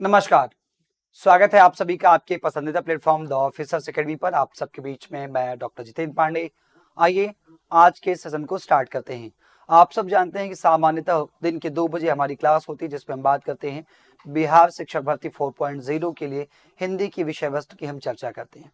नमस्कार। स्वागत है आप सभी का आपके पसंदीदा प्लेटफॉर्म द ऑफिसर्स एकेडमी पर। आप सबके बीच में मैं डॉक्टर जितेंद्र पांडे। आइए आज के सेशन को स्टार्ट करते हैं। आप सब जानते हैं कि सामान्यतः दिन के 2 बजे हमारी क्लास होती है जिसमें हम बात करते हैं बिहार शिक्षक भर्ती 4.0 के लिए हिंदी की विषय वस्तु की हम चर्चा करते हैं।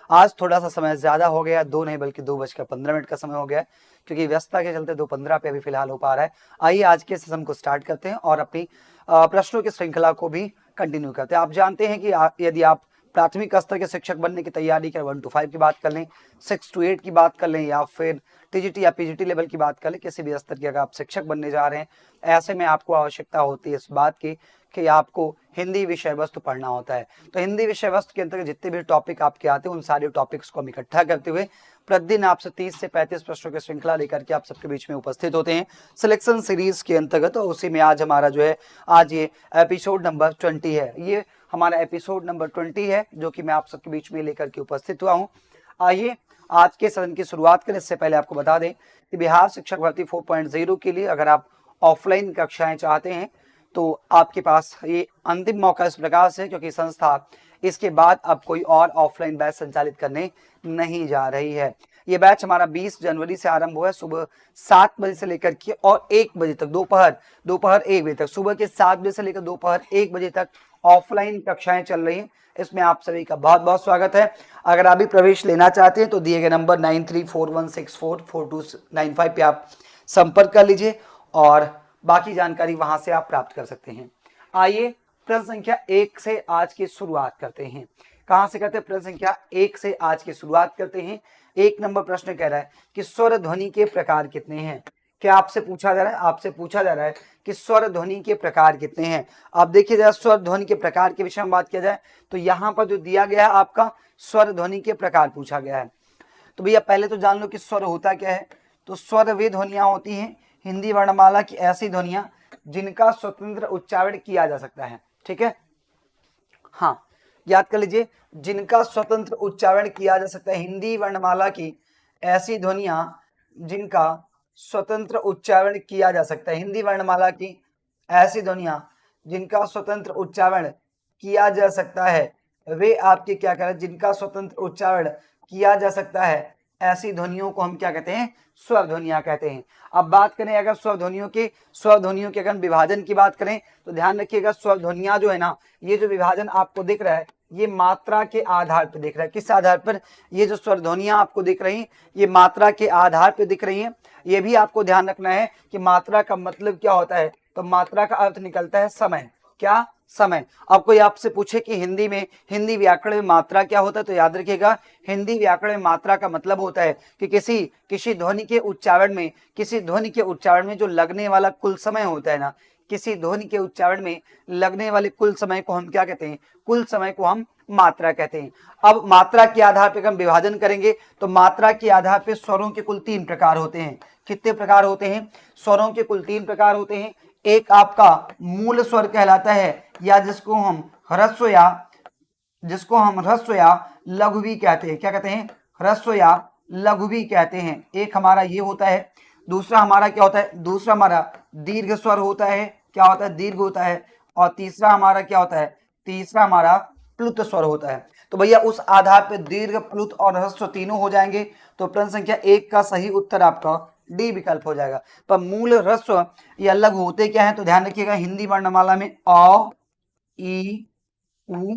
आज थोड़ा सा समय ज्यादा हो गया, 2 नहीं बल्कि 2:15 का समय हो गया है, क्योंकि व्यस्तता के चलते 2:15 पे अभी फिलहाल हो पा रहा है। आइए आज के सेशन को स्टार्ट करते हैं और अपनी प्रश्नों की श्रृंखला को भी कंटिन्यू करते हैं। आप जानते हैं कि यदि आप प्राथमिक स्तर के शिक्षक बनने की तैयारी कर 1 to 5 की बात कर लें, 6 to 8 की बात कर लें, या फिर टीजीटी या पीजीटी लेवल की बात कर लें, किसी भी स्तर की अगर आप शिक्षक बनने जा रहे हैं, ऐसे में आपको आवश्यकता होती है इस बात की कि आपको हिंदी विषय वस्तु पढ़ना होता है। तो हिंदी विषय वस्तु के अंतर्गत जितने भी टॉपिक आपके आते हैं उन सारे टॉपिक्स को हम इकट्ठा करते हुए प्रतिदिन आपसे 30 से 35 प्रश्नों की श्रृंखला लेकर के आप सबके बीच में उपस्थित होते हैं सिलेक्शन सीरीज के अंतर्गत। और उसी में आज हमारा जो है आज ये एपिसोड नंबर 20 है। ये हमारा एपिसोड नंबर 20 है जो कि मैं आप सबके बीच में लेकर के उपस्थित हुआ हूँ। आइए आज के सदन की शुरुआत करें। इससे पहले आपको बता दें कि बिहार शिक्षक भर्ती 4.0 के लिए अगर आप ऑफलाइन कक्षाएं चाहते हैं तो आपके पास ये अंतिम मौका इस प्रकार से, क्योंकि संस्था इसके बाद अब कोई और ऑफलाइन बैच संचालित करने नहीं जा रही है। ये बैच हमारा 20 जनवरी से आरंभ हुआ है, सुबह 7 बजे से लेकर के और 1 बजे तक, दोपहर 1 बजे तक, सुबह के 7 बजे से लेकर दोपहर 1 बजे तक ऑफलाइन कक्षाएं चल रही हैं। इसमें आप सभी का बहुत बहुत स्वागत है। अगर आप भी प्रवेश लेना चाहते हैं तो दिए गए नंबर 9341644295 पे आप संपर्क कर लीजिए और बाकी जानकारी वहां से आप प्राप्त कर सकते हैं। आइए प्रश्न संख्या 1 से आज की शुरुआत करते हैं। कहां से करते हैं? प्रश्न संख्या 1 से आज की शुरुआत करते हैं। 1 नंबर प्रश्न कह रहा है कि स्वर ध्वनि के प्रकार कितने हैं। क्या आपसे पूछा जा रहा है? आपसे पूछा जा रहा है कि स्वर ध्वनि के प्रकार कितने हैं। आप देखिए जरा, स्वर ध्वनि के प्रकार के विषय में बात किया जाए तो यहाँ पर जो दिया गया है आपका स्वर ध्वनि के प्रकार पूछा गया है। तो भैया पहले तो जान लो कि स्वर होता क्या है। तो स्वर वे ध्वनियां होती हैं हिंदी वर्णमाला की ऐसी ध्वनियां जिनका स्वतंत्र उच्चारण किया जा सकता है। ठीक है, हाँ याद कर लीजिए, जिनका स्वतंत्र उच्चारण किया जा सकता है। हिंदी वर्णमाला की ऐसी ध्वनियां जिनका स्वतंत्र उच्चारण किया जा सकता है। हिंदी वर्णमाला की ऐसी ध्वनियां जिनका स्वतंत्र उच्चारण किया जा सकता है, वे आपके क्या कह रहे हैं? जिनका स्वतंत्र उच्चारण किया जा सकता है, ऐसी ध्वनियों को हम क्या कहते हैं? स्वर ध्वनियां कहते हैं। अब बात करें अगर स्वर ध्वनियों के अगर विभाजन की बात करें तो ध्यान रखिएगा, स्वर ध्वनियां जो है ना, ये जो विभाजन आपको दिख रहा है ये मात्रा के आधार पर दिख रहा है। किस आधार पर? ये जो स्वर ध्वनियां आपको दिख रही हैं ये मात्रा के आधार पर दिख रही हैं। ये भी आपको ध्यान रखना है कि मात्रा का मतलब क्या होता है। तो मात्रा का अर्थ निकलता है समय। क्या? समय। अब कोई आपसे पूछे कि हिंदी व्याकरण में मात्रा क्या होता है, तो याद रखिएगा हिंदी व्याकरण में मात्रा का मतलब होता है कि किसी ध्वनि के उच्चारण में जो लगने वाला कुल समय होता है ना, किसी ध्वनि के उच्चारण में लगने वाले कुल समय को हम क्या कहते हैं? कुल समय को हम मात्रा कहते हैं। अब मात्रा के आधार पर हम विभाजन करेंगे तो मात्रा के आधार पर स्वरों के कुल 3 प्रकार होते हैं। कितने प्रकार होते हैं? स्वरों के कुल 3 प्रकार होते हैं। एक आपका मूल स्वर कहलाता है, या जिसको हम ह्रस्व या लघु भी कहते हैं। क्या कहते हैं? ह्रस्व या लघु भी कहते हैं। एक हमारा ये होता है। दूसरा हमारा क्या होता है? दूसरा हमारा दीर्घ स्वर होता है। क्या होता है? दीर्घ होता है। और तीसरा हमारा क्या होता है? तीसरा हमारा प्लुत स्वर होता है। तो भैया उस आधार पर दीर्घ, प्लुत और ह्रस्व तीनों हो जाएंगे। तो प्रश्न संख्या 1 का सही उत्तर आपका डी विकल्प हो जाएगा। पर मूल, ह्रस्व या लघु होते क्या है? तो ध्यान रखिएगा हिंदी वर्णमाला में अ, ई, उ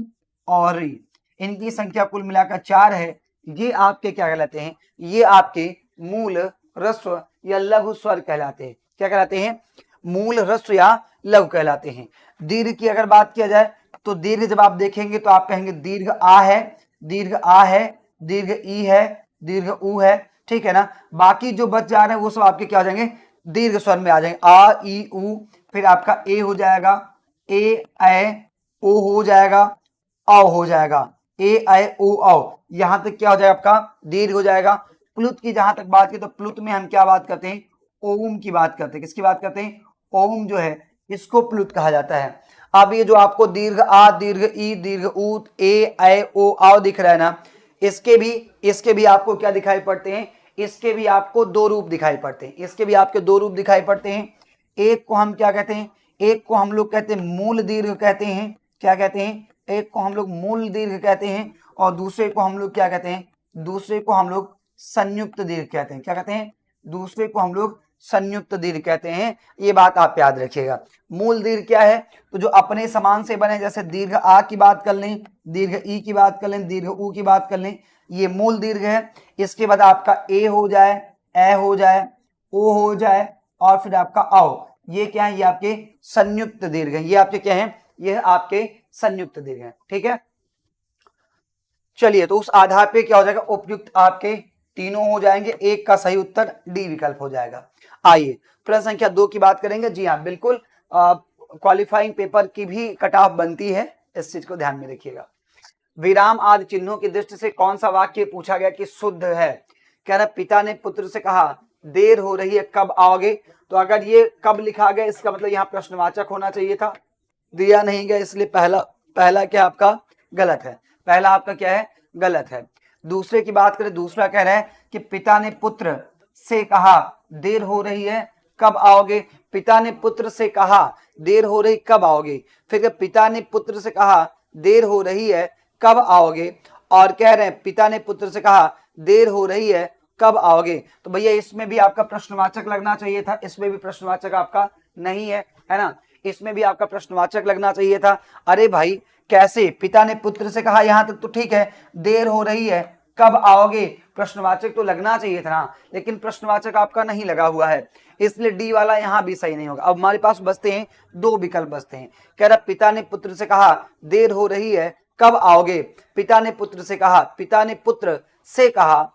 और इ, इनकी संख्या कुल मिलाकर 4 है। ये आपके क्या कहलाते हैं? ये आपके मूल, ह्रस्व या लघु स्वर कहलाते हैं। क्या कहलाते हैं? मूल, ह्रस्व या लघु कहलाते हैं। दीर्घ की अगर बात किया जाए तो दीर्घ जब आप देखेंगे तो आप कहेंगे दीर्घ आ है, दीर्घ ई है, दीर्घ उ है। ठीक है ना। बाकी जो बच जा रहे हैं वो सब आपके क्या हो जाएंगे? दीर्घ स्वर में आ जाएंगे। आ, ई, उ, फिर आपका ए हो जाएगा, ए, ऐ, ओ हो जाएगा, औ हो जाएगा। ए, ऐ, ओ, औ, यहां तक क्या हो जाएगा? आपका दीर्घ हो जाएगा। प्लुत की जहां तक बात की तो प्लुत में हम क्या बात करते हैं? ओम की बात करते हैं। किसकी बात करते हैं? ओम जो है इसको प्लुत कहा जाता है। अब ये जो आपको दीर्घ आ, दीर्घ ई, दीर्घ उ, ए, ऐ, ओ, औ दिख रहा है ना, इसके भी आपको क्या दिखाई पड़ते हैं? इसके भी आपको 2 रूप दिखाई पड़ते हैं। इसके भी आपके 2 रूप दिखाई पड़ते हैं। एक को हम क्या कहते हैं? एक को हम लोग कहते हैं मूल दीर्घ कहते हैं, क्या कहते हैं, एक को हम लोग मूल दीर्घ कहते हैं और दूसरे को हम लोग क्या कहते हैं, दूसरे को हम लोग संयुक्त दीर्घ कहते हैं। क्या कहते हैं, दूसरे को हम लोग संयुक्त दीर्घ कहते हैं। ये बात आप याद रखिएगा। मूल दीर्घ क्या है, तो जो अपने समान से बने, जैसे दीर्घ आ की बात कर लें, दीर्घ ई की बात कर लें, दीर्घ ऊ की बात कर लें, ये मूल दीर्घ है। इसके बाद आपका ए हो जाए, ए हो जाए, ओ हो जाए और फिर आपका आओ, ये क्या है, ये आपके संयुक्त दीर्घ है। ये आपके क्या है, ये आपके संयुक्त दीर्घ है। ठीक है, चलिए तो उस आधार पे क्या हो जाएगा, उपयुक्त आपके तीनों हो जाएंगे। एक का सही उत्तर डी विकल्प हो जाएगा। आइए प्रश्न संख्या 2 की बात करेंगे। जी हाँ बिल्कुल, क्वालिफाइंग पेपर की भी कट ऑफ बनती है, इस चीज को ध्यान में रखिएगा। विराम आदि चिन्हों की दृष्टि से कौन सा वाक्य पूछा गया कि शुद्ध है। कह रहा पिता ने पुत्र से कहा देर हो रही है कब आओगे, तो अगर ये कब लिखा गया इसका मतलब यहाँ प्रश्नवाचक होना चाहिए था, दिया नहीं गया, इसलिए पहला क्या आपका गलत है, पहला आपका क्या है, गलत है। दूसरे की बात करें, दूसरा कह रहा है कि पिता ने पुत्र से कहा देर हो रही है कब आओगे। पिता ने पुत्र से कहा देर हो रही कब आओगे, फिर पिता ने पुत्र से कहा देर हो रही है कब आओगे, और कह रहे हैं पिता ने पुत्र से कहा देर हो रही है कब आओगे। तो भैया इसमें भी आपका प्रश्नवाचक लगना चाहिए था, इसमें भी प्रश्नवाचक आपका नहीं है, है ना, इसमें भी आपका प्रश्नवाचक लगना चाहिए था। अरे भाई कैसे, पिता ने पुत्र से कहा, यहां तक तो ठीक है, देर हो रही है कब आओगे, प्रश्नवाचक तो लगना चाहिए था ना, लेकिन प्रश्नवाचक आपका नहीं लगा हुआ है, इसलिए डी वाला यहां भी सही नहीं होगा। अब हमारे पास बचते हैं दो विकल्प बचते हैं। कह रहा पिता ने पुत्र से कहा देर हो रही है कब आओगे, पिता ने पुत्र से कहा, पिता ने पुत्र से कहा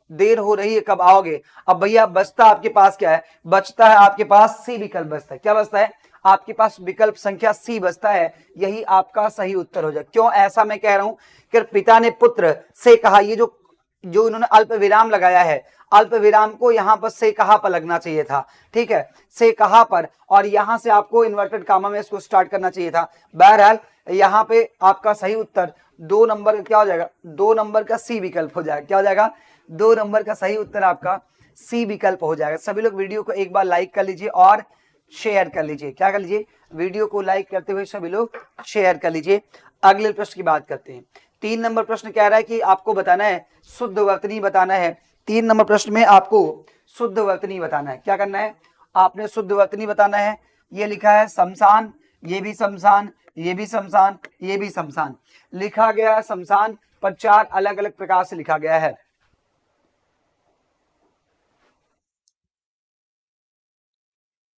देर हो रही है कब आओगे। अब भैया बचता आपके पास क्या है, बचता है आपके पास सी विकल्प बचता है। क्या बचता है आपके पास, विकल्प संख्या सी बचता है, यही आपका सही उत्तर हो जाए। क्यों ऐसा मैं कह रहा हूं कि पिता ने पुत्र से कहा, ये जो इन्होंने अल्प विराम लगाया है, अल्प विराम को यहां पर से कहा पर लगना चाहिए था, ठीक है, से कहा पर, और यहां से आपको इन्वर्टेड कामा में इसको स्टार्ट करना चाहिए था। बहरहाल यहां पे आपका सही उत्तर 2 नंबर क्या हो जाएगा, 2 नंबर का सी विकल्प हो जाएगा। क्या हो जाएगा, 2 नंबर का सही उत्तर आपका सी विकल्प हो जाएगा। सभी लोग वीडियो को एक बार लाइक कर लीजिए और शेयर कर लीजिए। क्या कर लीजिए, वीडियो को लाइक करते हुए सभी लोग शेयर कर लीजिए। अगले प्रश्न की बात करते हैं। 3 नंबर प्रश्न कह रहा है कि आपको बताना है शुद्ध वर्तनी बताना है। 3 नंबर प्रश्न में आपको शुद्ध वर्तनी बताना है। क्या करना है, आपने शुद्ध वर्तनी बताना है। ये लिखा है शमशान, ये भी शमशान, ये भी शमशान, ये भी शमशान, लिखा गया शमशान पर 4 अलग अलग प्रकार से लिखा गया है।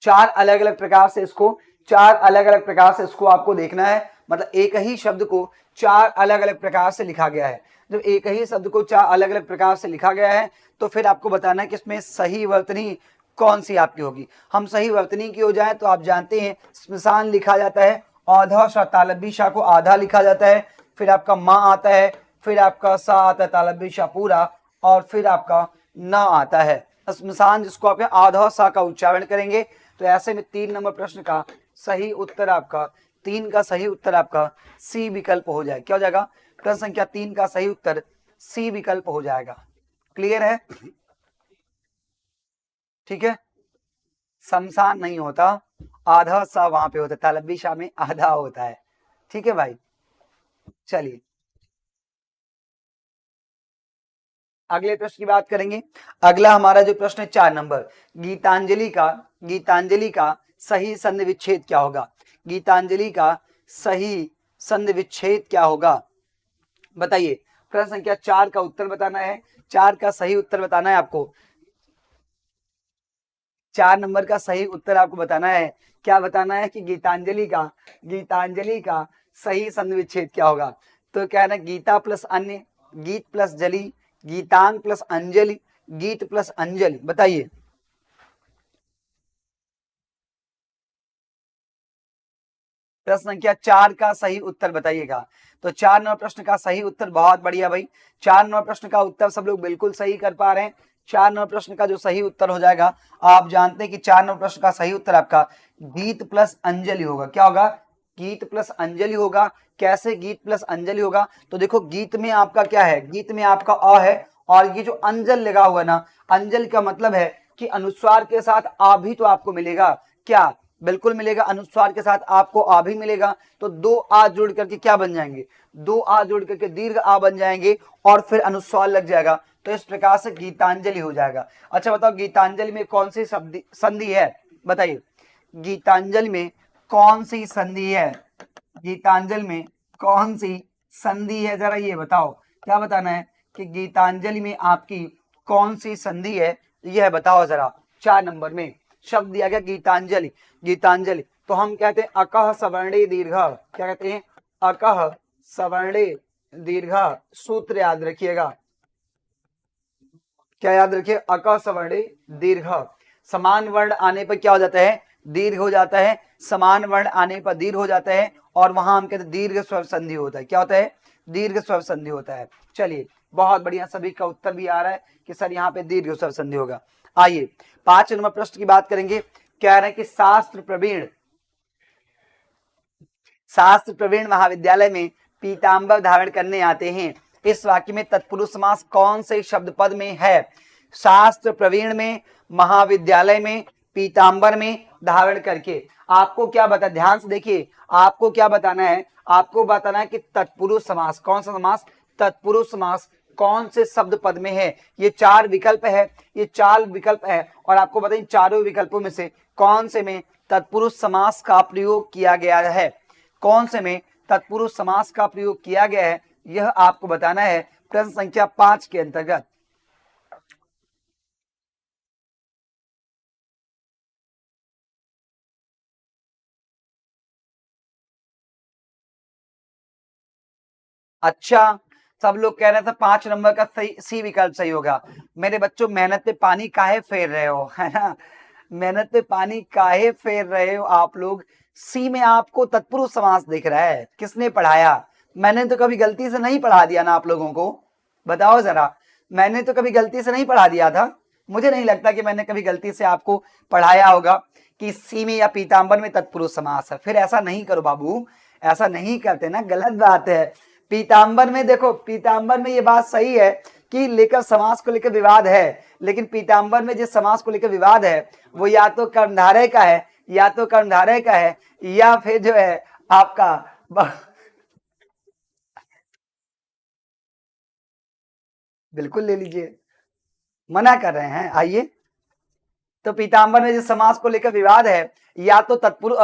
4 अलग अलग प्रकार से इसको, 4 अलग अलग प्रकार से इसको आपको देखना है। मतलब एक ही शब्द को 4 अलग अलग प्रकार से लिखा गया है। जब एक ही शब्द को 4 अलग अलग प्रकार से लिखा गया है तो फिर आपको बताना है कि इसमें सही वर्तनी कौन सी आपकी होगी। हम सही वर्तनी की हो जाए तो आप जानते हैं स्मशान लिखा जाता है, औधा शाह तालबी शाह को आधा लिखा जाता है, फिर आपका माँ आता है, फिर आपका सा आता है तालबी शाह पूरा, और फिर आपका ना आता है स्मशान, जिसको आप आधा सा का उच्चारण करेंगे। तो ऐसे में 3 नंबर प्रश्न का सही उत्तर आपका, 3 का सही उत्तर आपका सी विकल्प हो जाएगा। क्या हो जाएगा, प्रश्न संख्या 3 का सही उत्तर सी विकल्प हो जाएगा। क्लियर है, ठीक है, शमशान नहीं होता, आधा सा वहां पे होता है, तालबी शाह में आधा होता है। ठीक है भाई, चलिए अगले प्रश्न की बात करेंगे। अगला हमारा जो प्रश्न है 4 नंबर, गीतांजलि का सही संधि विच्छेद क्या होगा। गीतांजलि का सही संधि विच्छेद क्या होगा, बताइए। प्रश्न संख्या 4 का उत्तर बताना है, 4 का सही उत्तर बताना है आपको। 4 नंबर का सही उत्तर आपको बताना है। क्या बताना है कि गीतांजलि का सही संधि विच्छेद क्या होगा। तो क्या है ना, गीता प्लस अन्य, गीत प्लस जली, गीतांग प्लस अंजलि, गीत प्लस अंजलि, बताइए। प्रश्न संख्या 4 का सही उत्तर बताइएगा। तो 4 नंबर प्रश्न का सही उत्तर, बहुत बढ़िया भाई, 4 नंबर प्रश्न का उत्तर सब लोग बिल्कुल सही कर पा रहे हैं। 4 नंबर प्रश्न का जो सही उत्तर हो जाएगा, आप जानते हैं कि 4 नंबर प्रश्न का सही उत्तर आपका गीत प्लस अंजलि होगा। क्या होगा, गीत प्लस अंजलि होगा। कैसे गीत प्लस अंजलि होगा, तो देखो गीत में आपका क्या है, गीत में आपका अ है, और ये जो अंजल लगा हुआ है ना, अंजल का मतलब है कि अनुस्वार के साथ आ भी तो आपको मिलेगा। क्या, बिल्कुल मिलेगा, अनुस्वार के साथ आपको आ भी मिलेगा, तो दो आ जुड़ करके क्या बन जाएंगे, दो आ जुड़ करके दीर्घ आ बन जाएंगे और फिर अनुस्वार लग जाएगा, तो इस प्रकार से गीतांजलि हो जाएगा। अच्छा बताओ गीतांजलि में कौन सी संधि है, बताइए गीतांजलि में कौन सी संधि है, गीतांजलि में कौन सी संधि है, जरा ये बताओ, क्या बताना है कि गीतांजलि में आपकी कौन सी संधि है, यह बताओ जरा। 4 नंबर में शब्द दिया गया गीतांजलि, गीतांजलि तो हम कहते हैं अकह सवर्णे दीर्घ, क्या कहते हैं, अकह सवर्णे दीर्घ, सूत्र याद रखिएगा, क्या याद रखिए, अकह सवर्णे दीर्घ, समान वर्ण आने पर क्या हो जाता है, दीर्घ हो जाता है, समान वर्ण आने पर दीर्घ हो जाता है, और वहां हम कहते हैं दीर्घ स्वर संधि होता है, क्या होता है, दीर्घ स्वर संधि होता है। चलिए बहुत बढ़िया, सभी का उत्तर भी आ रहा है कि सर यहाँ पे दीर्घ स्वर संधि होगा। आइए 5 नंबर प्रश्न की बात करेंगे, कह रहे हैं कि शास्त्र प्रवीण महाविद्यालय में पीतांबर धारण करने आते हैं, इस वाक्य में तत्पुरुष समास कौन से शब्द पद में है, शास्त्र प्रवीण में, महाविद्यालय में, पीतांबर में धारण करके। आपको क्या बता, ध्यान से देखिए, आपको क्या बताना है, आपको बताना है कि तत्पुरुष समास, कौन सा समास, तत्पुरुष समास कौन से शब्द पद में है। ये 4 विकल्प है, ये 4 विकल्प है, और आपको बताइए चारों विकल्पों में से कौन से में तत्पुरुष समास का प्रयोग किया गया है, कौन से में तत्पुरुष समास का प्रयोग किया गया है, यह आपको बताना है प्रश्न संख्या 5 के अंतर्गत। अच्छा, सब लोग कह रहे थे 5 नंबर का सही, सी विकल्प सही होगा। मेरे बच्चों मेहनत पे पानी काहे फेर रहे हो, है ना, मेहनत पे पानी काहे फेर रहे हो आप लोग। सी में आपको तत्पुरुष समास दिख रहा है, किसने पढ़ाया, मैंने तो कभी गलती से नहीं पढ़ा दिया ना आप लोगों को, बताओ जरा, मैंने तो कभी गलती से नहीं पढ़ा दिया था, मुझे नहीं लगता कि मैंने कभी गलती से आपको पढ़ाया होगा कि सी में या पीतांबर में तत्पुरुष समास है। फिर ऐसा नहीं करो बाबू, ऐसा नहीं करते ना, गलत बात है। पीतांबर में देखो, पीतांबर में ये बात सही है कि लेकर समास को लेकर विवाद है, लेकिन पीतांबर में जिस समास को लेकर विवाद है वो या तो कर्मधारय का है, या तो कर्मधारय का है, या फिर जो है आपका बिल्कुल ले लीजिए, मना कर रहे हैं, आइए। तो पीतांबर में जिस समास को लेकर विवाद है, या तो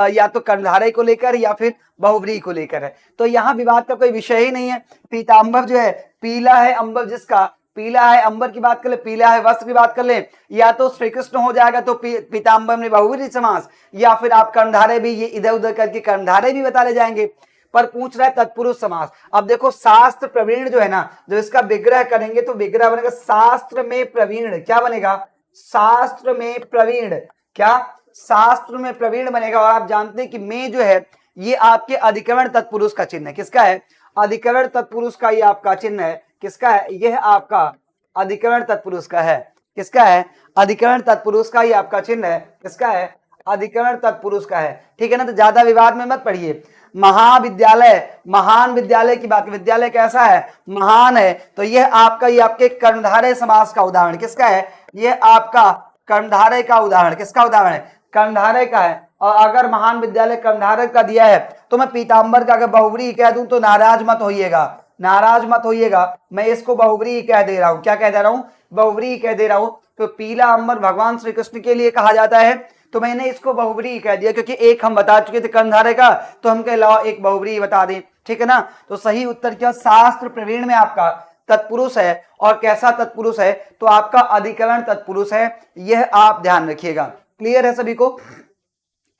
या तो कर्णधारय को लेकर या फिर बहुव्रीहि को लेकर है, तो यहाँ विवाद का कोई विषय ही नहीं है। पीतांबर जो है, पीला है अंबर जिसका, पीला है अंबर की बात कर ले, पीला है वस्त्र की बात कर ले, या तो श्री कृष्ण हो जाएगा तो पीतांबर में बहुव्रीहि समास, या फिर आप कर्णधारय भी, ये इधर उधर करके कर्णधारय भी बता ले जाएंगे, पर पूछ रहा है तत्पुरुष समास। अब देखो शास्त्र प्रवीण जो है ना, जो इसका विग्रह करेंगे तो विग्रह बनेगा शास्त्र में प्रवीण, क्या बनेगा, शास्त्र में प्रवीण, क्या, शास्त्र में प्रवीण बनेगा। और आप जानते हैं कि में जो है ये आपके अधिकरण तत्पुरुष का चिन्ह है, किसका है, अधिकरण तत्पुरुष का ये आपका चिन्ह है, किसका है, यह आपका अधिकरण तत्पुरुष का है, किसका है, अधिकरण तत्पुरुष का ये आपका चिन्ह है, किसका है, अधिकरण तत्पुरुष का है, ठीक है ना। तो ज्यादा विवाद में मत पढ़िए। महाविद्यालय, महान विद्यालय की बात, विद्यालय कैसा है, महान है, तो यह आपका, ये आपके कर्मधारय समास का उदाहरण, किसका है, यह आपका कर्मधारय का उदाहरण, किसका उदाहरण है, कर्मधारय का है। और अगर महान विद्यालय कर्मधारय का दिया है तो मैं पीतांबर का अगर बहुव्रीहि कह दूं तो नाराज मत होइएगा, नाराज मत होइएगा, मैं इसको बहुव्रीहि कह दे रहा हूं, क्या कह दे रहा हूं, बहुव्रीहि कह दे रहा हूं। तो पीला अंबर भगवान श्री कृष्ण के लिए कहा जाता है, तो मैंने इसको बहुव्रीहि कह दिया, क्योंकि एक हम बता चुके थे कर्णधारय का, तो हम कह लाओ एक बहुव्रीहि बता दें, ठीक है ना। तो सही उत्तर क्या, शास्त्र प्रवीण में आपका तत्पुरुष है, और कैसा तत्पुरुष है, तो आपका अधिकरण तत्पुरुष है, यह आप ध्यान रखिएगा। क्लियर है सभी को।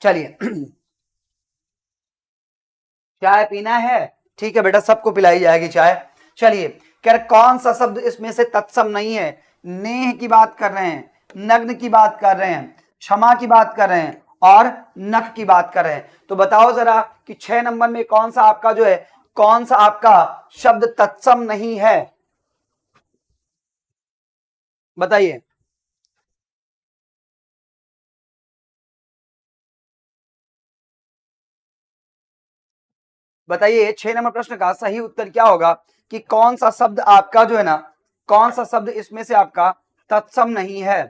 चलिए चाय पीना है, ठीक है बेटा, सबको पिलाई जाएगी चाय। चलिए कह कौन सा शब्द इसमें से तत्सम नहीं है, नेह की बात कर रहे हैं, नग्न की बात कर रहे हैं, क्षमा की बात कर रहे हैं, और नख की बात कर रहे हैं। तो बताओ जरा कि 6 नंबर में कौन सा आपका जो है, कौन सा आपका शब्द तत्सम नहीं है, बताइए। बताइए 6 नंबर प्रश्न का सही उत्तर क्या होगा कि कौन सा शब्द आपका जो है ना, कौन सा शब्द इसमें से आपका तत्सम नहीं है।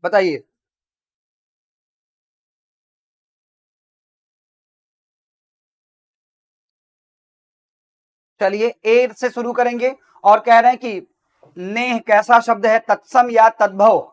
बताइए। चलिए ए से शुरू करेंगे और कह रहे हैं कि नेह कैसा शब्द है, तत्सम या तद्भव?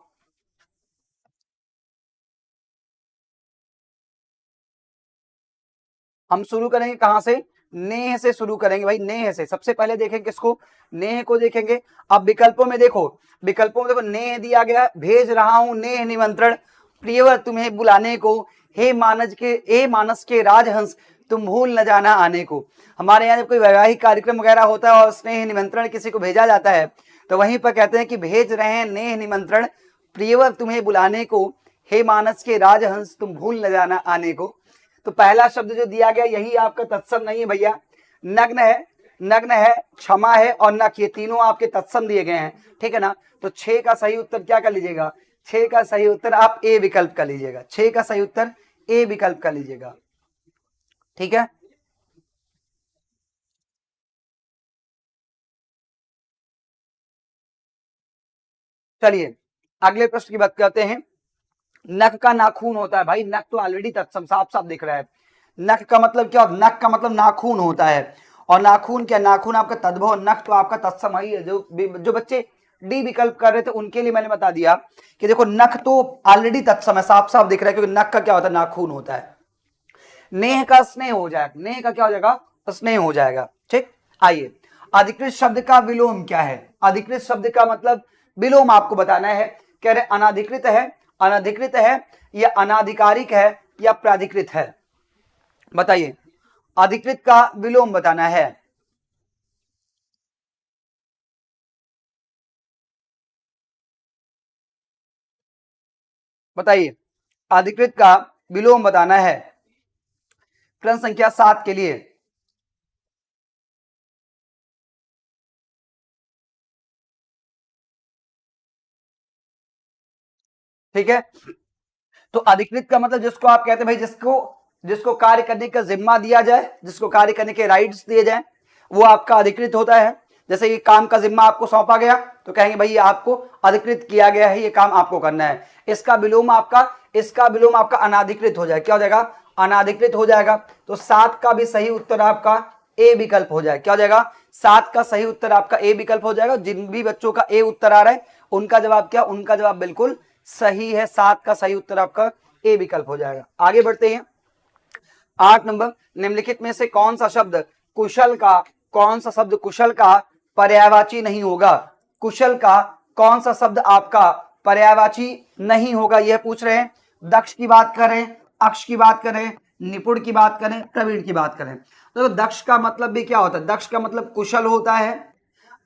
हम शुरू करेंगे कहां से? नेह से शुरू करेंगे भाई, नेह से। सबसे पहले देखेंगे किसको? नेह को देखेंगे। अब विकल्पों में देखो, विकल्पों में देखो नेह दिया गया, भेज रहा हूं नेह निमंत्रण प्रियवर तुम्हें बुलाने को, हे मानस के राजहंस तुम भूल न जाना आने को। हमारे यहाँ जब कोई वैवाहिक कार्यक्रम वगैरह होता है और स्नेह निमंत्रण किसी को भेजा जाता है तो वहीं पर कहते हैं कि भेज रहे हैं नेह निमंत्रण प्रियवर तुम्हें बुलाने को, हे मानस के राजहंस तुम भूल न जाना आने को। तो पहला शब्द जो दिया गया यही आपका तत्सम नहीं है भैया। नग्न है, नग्न है, क्षमा है और नख, ये तीनों आपके तत्सम दिए गए हैं, ठीक है ना। तो 6 का सही उत्तर क्या कर लीजिएगा? 6 का सही उत्तर आप ए विकल्प कर लीजिएगा। 6 का सही उत्तर ए विकल्प कर लीजिएगा, ठीक है। चलिए अगले प्रश्न की बात करते हैं। नख का नाखून होता है भाई, नख तो ऑलरेडी तत्सम साफ साफ दिख रहा है। नख का मतलब क्या? नख का मतलब नाखून होता है, और नाखून क्या? नाखून आपका तद्भव, नख तो आपका तत्सम ही है। जो बच्चे डी विकल्प कर रहे थे उनके लिए मैंने बता दिया कि देखो नख तो ऑलरेडी तत्सम है, साफ साफ दिख रहा है, क्योंकि नख का क्या होता है? नाखून होता है। नेह का स्नेह हो जाएगा, नेह का क्या हो जाएगा? स्नेह हो जाएगा, ठीक। आइए, अधिकृत शब्द का विलोम क्या है? अधिकृत शब्द का मतलब विलोम आपको बताना है। कह रहे अनाधिकृत है, अनधिकृत है या अनाधिकारिक है या प्राधिकृत है? बताइए, अधिकृत का विलोम बताना है। बताइए, अधिकृत का विलोम बताना है प्रश्न संख्या 7 के लिए। ठीक है, तो अधिकृत का मतलब जिसको आप कहते हैं भाई, जिसको जिसको कार्य करने का जिम्मा दिया जाए, जिसको कार्य करने के राइट्स दिए जाए, वो आपका अधिकृत होता है। जैसे ये काम का जिम्मा आपको सौंपा गया तो कहेंगे भाई ये आपको अधिकृत किया गया है, ये काम आपको करना है। इसका विलोम आपका अनाधिकृत हो जाएगा। क्या हो जाएगा? अनाधिकृत हो जाएगा। तो 7 का भी सही उत्तर आपका ए विकल्प हो जाएगा। क्या हो जाएगा? 7 का सही उत्तर आपका ए विकल्प हो जाएगा। जिन भी बच्चों का ए उत्तर आ रहा है उनका जवाब क्या? उनका जवाब बिल्कुल सही है। 7 का सही उत्तर आपका ए विकल्प हो जाएगा। आगे बढ़ते हैं। 8 नंबर, निम्नलिखित में से कौन सा शब्द कुशल का पर्यायवाची नहीं होगा? कुशल का कौन सा शब्द आपका पर्यायवाची नहीं होगा, यह पूछ रहे हैं। दक्ष की बात करें, अक्ष की बात करें, निपुण की बात करें, प्रवीण की बात करें। तो दक्ष का मतलब भी क्या होता है? दक्ष का मतलब कुशल होता है।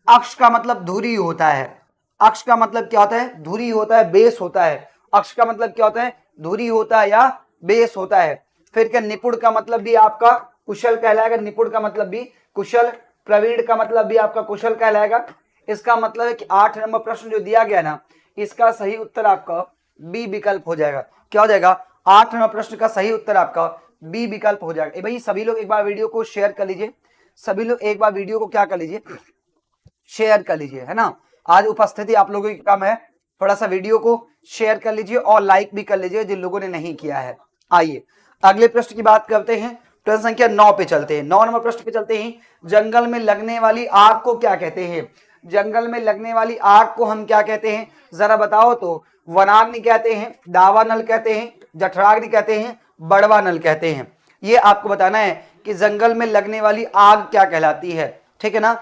अक्ष का मतलब धुरी होता है। अक्ष का मतलब क्या होता है? धुरी होता है, बेस होता है। अक्ष का मतलब क्या होता है? धुरी होता है या बेस होता है। फिर क्या? निपुण का मतलब भी आपका कुशल कहलाएगा। निपुण का मतलब भी कुशल। प्रवीण का मतलब भी आपका कुशल कहलाएगा। इसका मतलब है कि 8 नंबर प्रश्न जो दिया गया ना, इसका सही उत्तर आपका बी विकल्प हो जाएगा। क्या हो जाएगा? 8 नंबर प्रश्न का सही उत्तर आपका बी विकल्प हो जाएगा। भाई सभी लोग एक बार वीडियो को शेयर कर लीजिए। सभी लोग एक बार वीडियो को क्या कर लीजिए? शेयर कर लीजिए, है ना। आज उपस्थिति आप लोगों की कम है, थोड़ा सा वीडियो को शेयर कर लीजिए और लाइक भी कर लीजिए जिन लोगों ने नहीं किया है। आइए अगले प्रश्न की बात करते हैं। प्रश्न संख्या 9 पे चलते हैं। 9 नंबर प्रश्न पे चलते हैं। जंगल में लगने वाली आग को क्या कहते हैं? जंगल में लगने वाली आग को हम क्या कहते हैं? जरा बताओ तो। वनाग्नि कहते हैं, दावानल कहते हैं, जठराग्नि कहते हैं, बड़वा नल कहते हैं। ये आपको बताना है कि जंगल में लगने वाली आग क्या कहलाती है, ठीक है ना।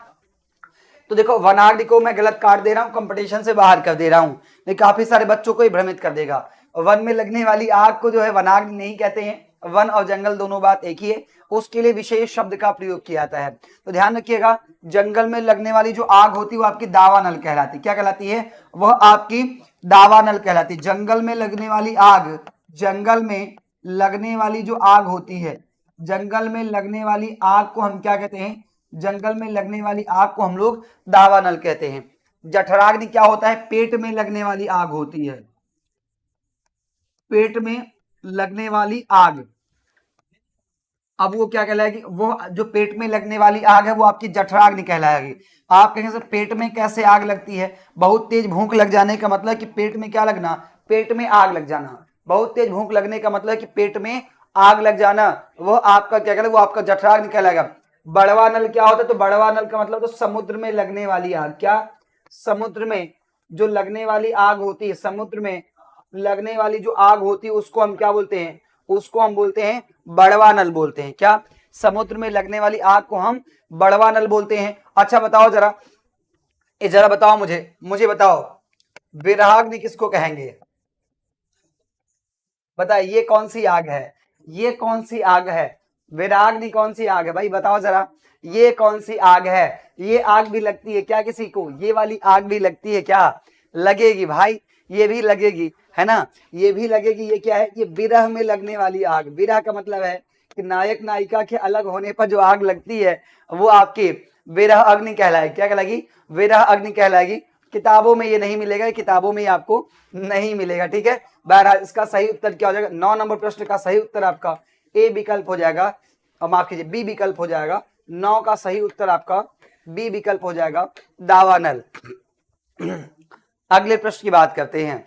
तो देखो वनाग्नि को मैं गलत काट दे रहा हूं, कंपटीशन से बाहर कर दे रहा हूं, लेकिन काफी सारे बच्चों को ही भ्रमित कर देगा। वन में लगने वाली आग को जो है वनाग्नि नहीं कहते हैं। वन और जंगल दोनों बात एक ही है, उसके लिए विशेष शब्द का प्रयोग किया जाता है। तो ध्यान रखिएगा, जंगल में लगने वाली जो आग होती है वो आपकी दावानल कहलाती। क्या कहलाती है? वह आपकी दावानल कहलाती। जंगल में लगने वाली आग, जंगल में लगने वाली जो आग होती है, जंगल में लगने वाली आग को हम क्या कहते हैं? जंगल में लगने वाली आग को हम लोग दावानल कहते हैं। जठराग्नि क्या होता है? पेट में लगने वाली आग होती है। पेट में लगने वाली आग, अब वो क्या कहलाएगी, वो जो पेट में लगने वाली आग है वो आपकी जठराग्नि कहलाएगी। आप कहेंगे सर पेट में कैसे आग लगती है, बहुत तेज भूख लग जाने का मतलब कि पेट में क्या लगना, पेट में आग लग जाना। बहुत तेज भूख लगने का मतलब कि पेट में आग लग जाना, वो आपका क्या कहलाएगा, वो आपका जठराग्नि कहलाएगा। बड़वा नल क्या होता है, तो बड़वा नल का मतलब तो समुद्र में लगने वाली आग, क्या, समुद्र में जो लगने वाली आग होती है, समुद्र में लगने वाली जो आग होती है उसको हम क्या बोलते हैं, उसको हम बोलते हैं बड़वा नल बोलते हैं। क्या, समुद्र में लगने वाली आग को हम बड़वा नल बोलते हैं। अच्छा बताओ जरा, जरा बताओ मुझे बताओ, विराग्नि किसको कहेंगे, बताइए ये कौन सी आग है, ये कौन सी आग है, विराग्नि कौन सी आग है भाई बताओ जरा, ये कौन सी आग है। ये आग भी लगती है क्या किसी को, ये वाली आग भी लगती है क्या, लगेगी भाई, ये भी लगेगी, है ना, ये भी लगेगी। ये क्या है, ये विरह में लगने वाली आग। विरह का मतलब है कि नायक नायिका के अलग होने पर जो आग लगती है वो आपकी विरह अग्नि कहलाएगी। क्या कहलाएगी, विरह अग्नि कहलाएगी। किताबों में ये नहीं मिलेगा, किताबों में आपको नहीं मिलेगा, ठीक है। बहरहाल इसका सही उत्तर क्या हो जाएगा, 9 नंबर प्रश्न का सही उत्तर आपका ए विकल्प हो जाएगा, और माफ कीजिए बी विकल्प हो जाएगा। 9 का सही उत्तर आपका बी विकल्प हो जाएगा, दावानल। अगले प्रश्न की बात करते हैं।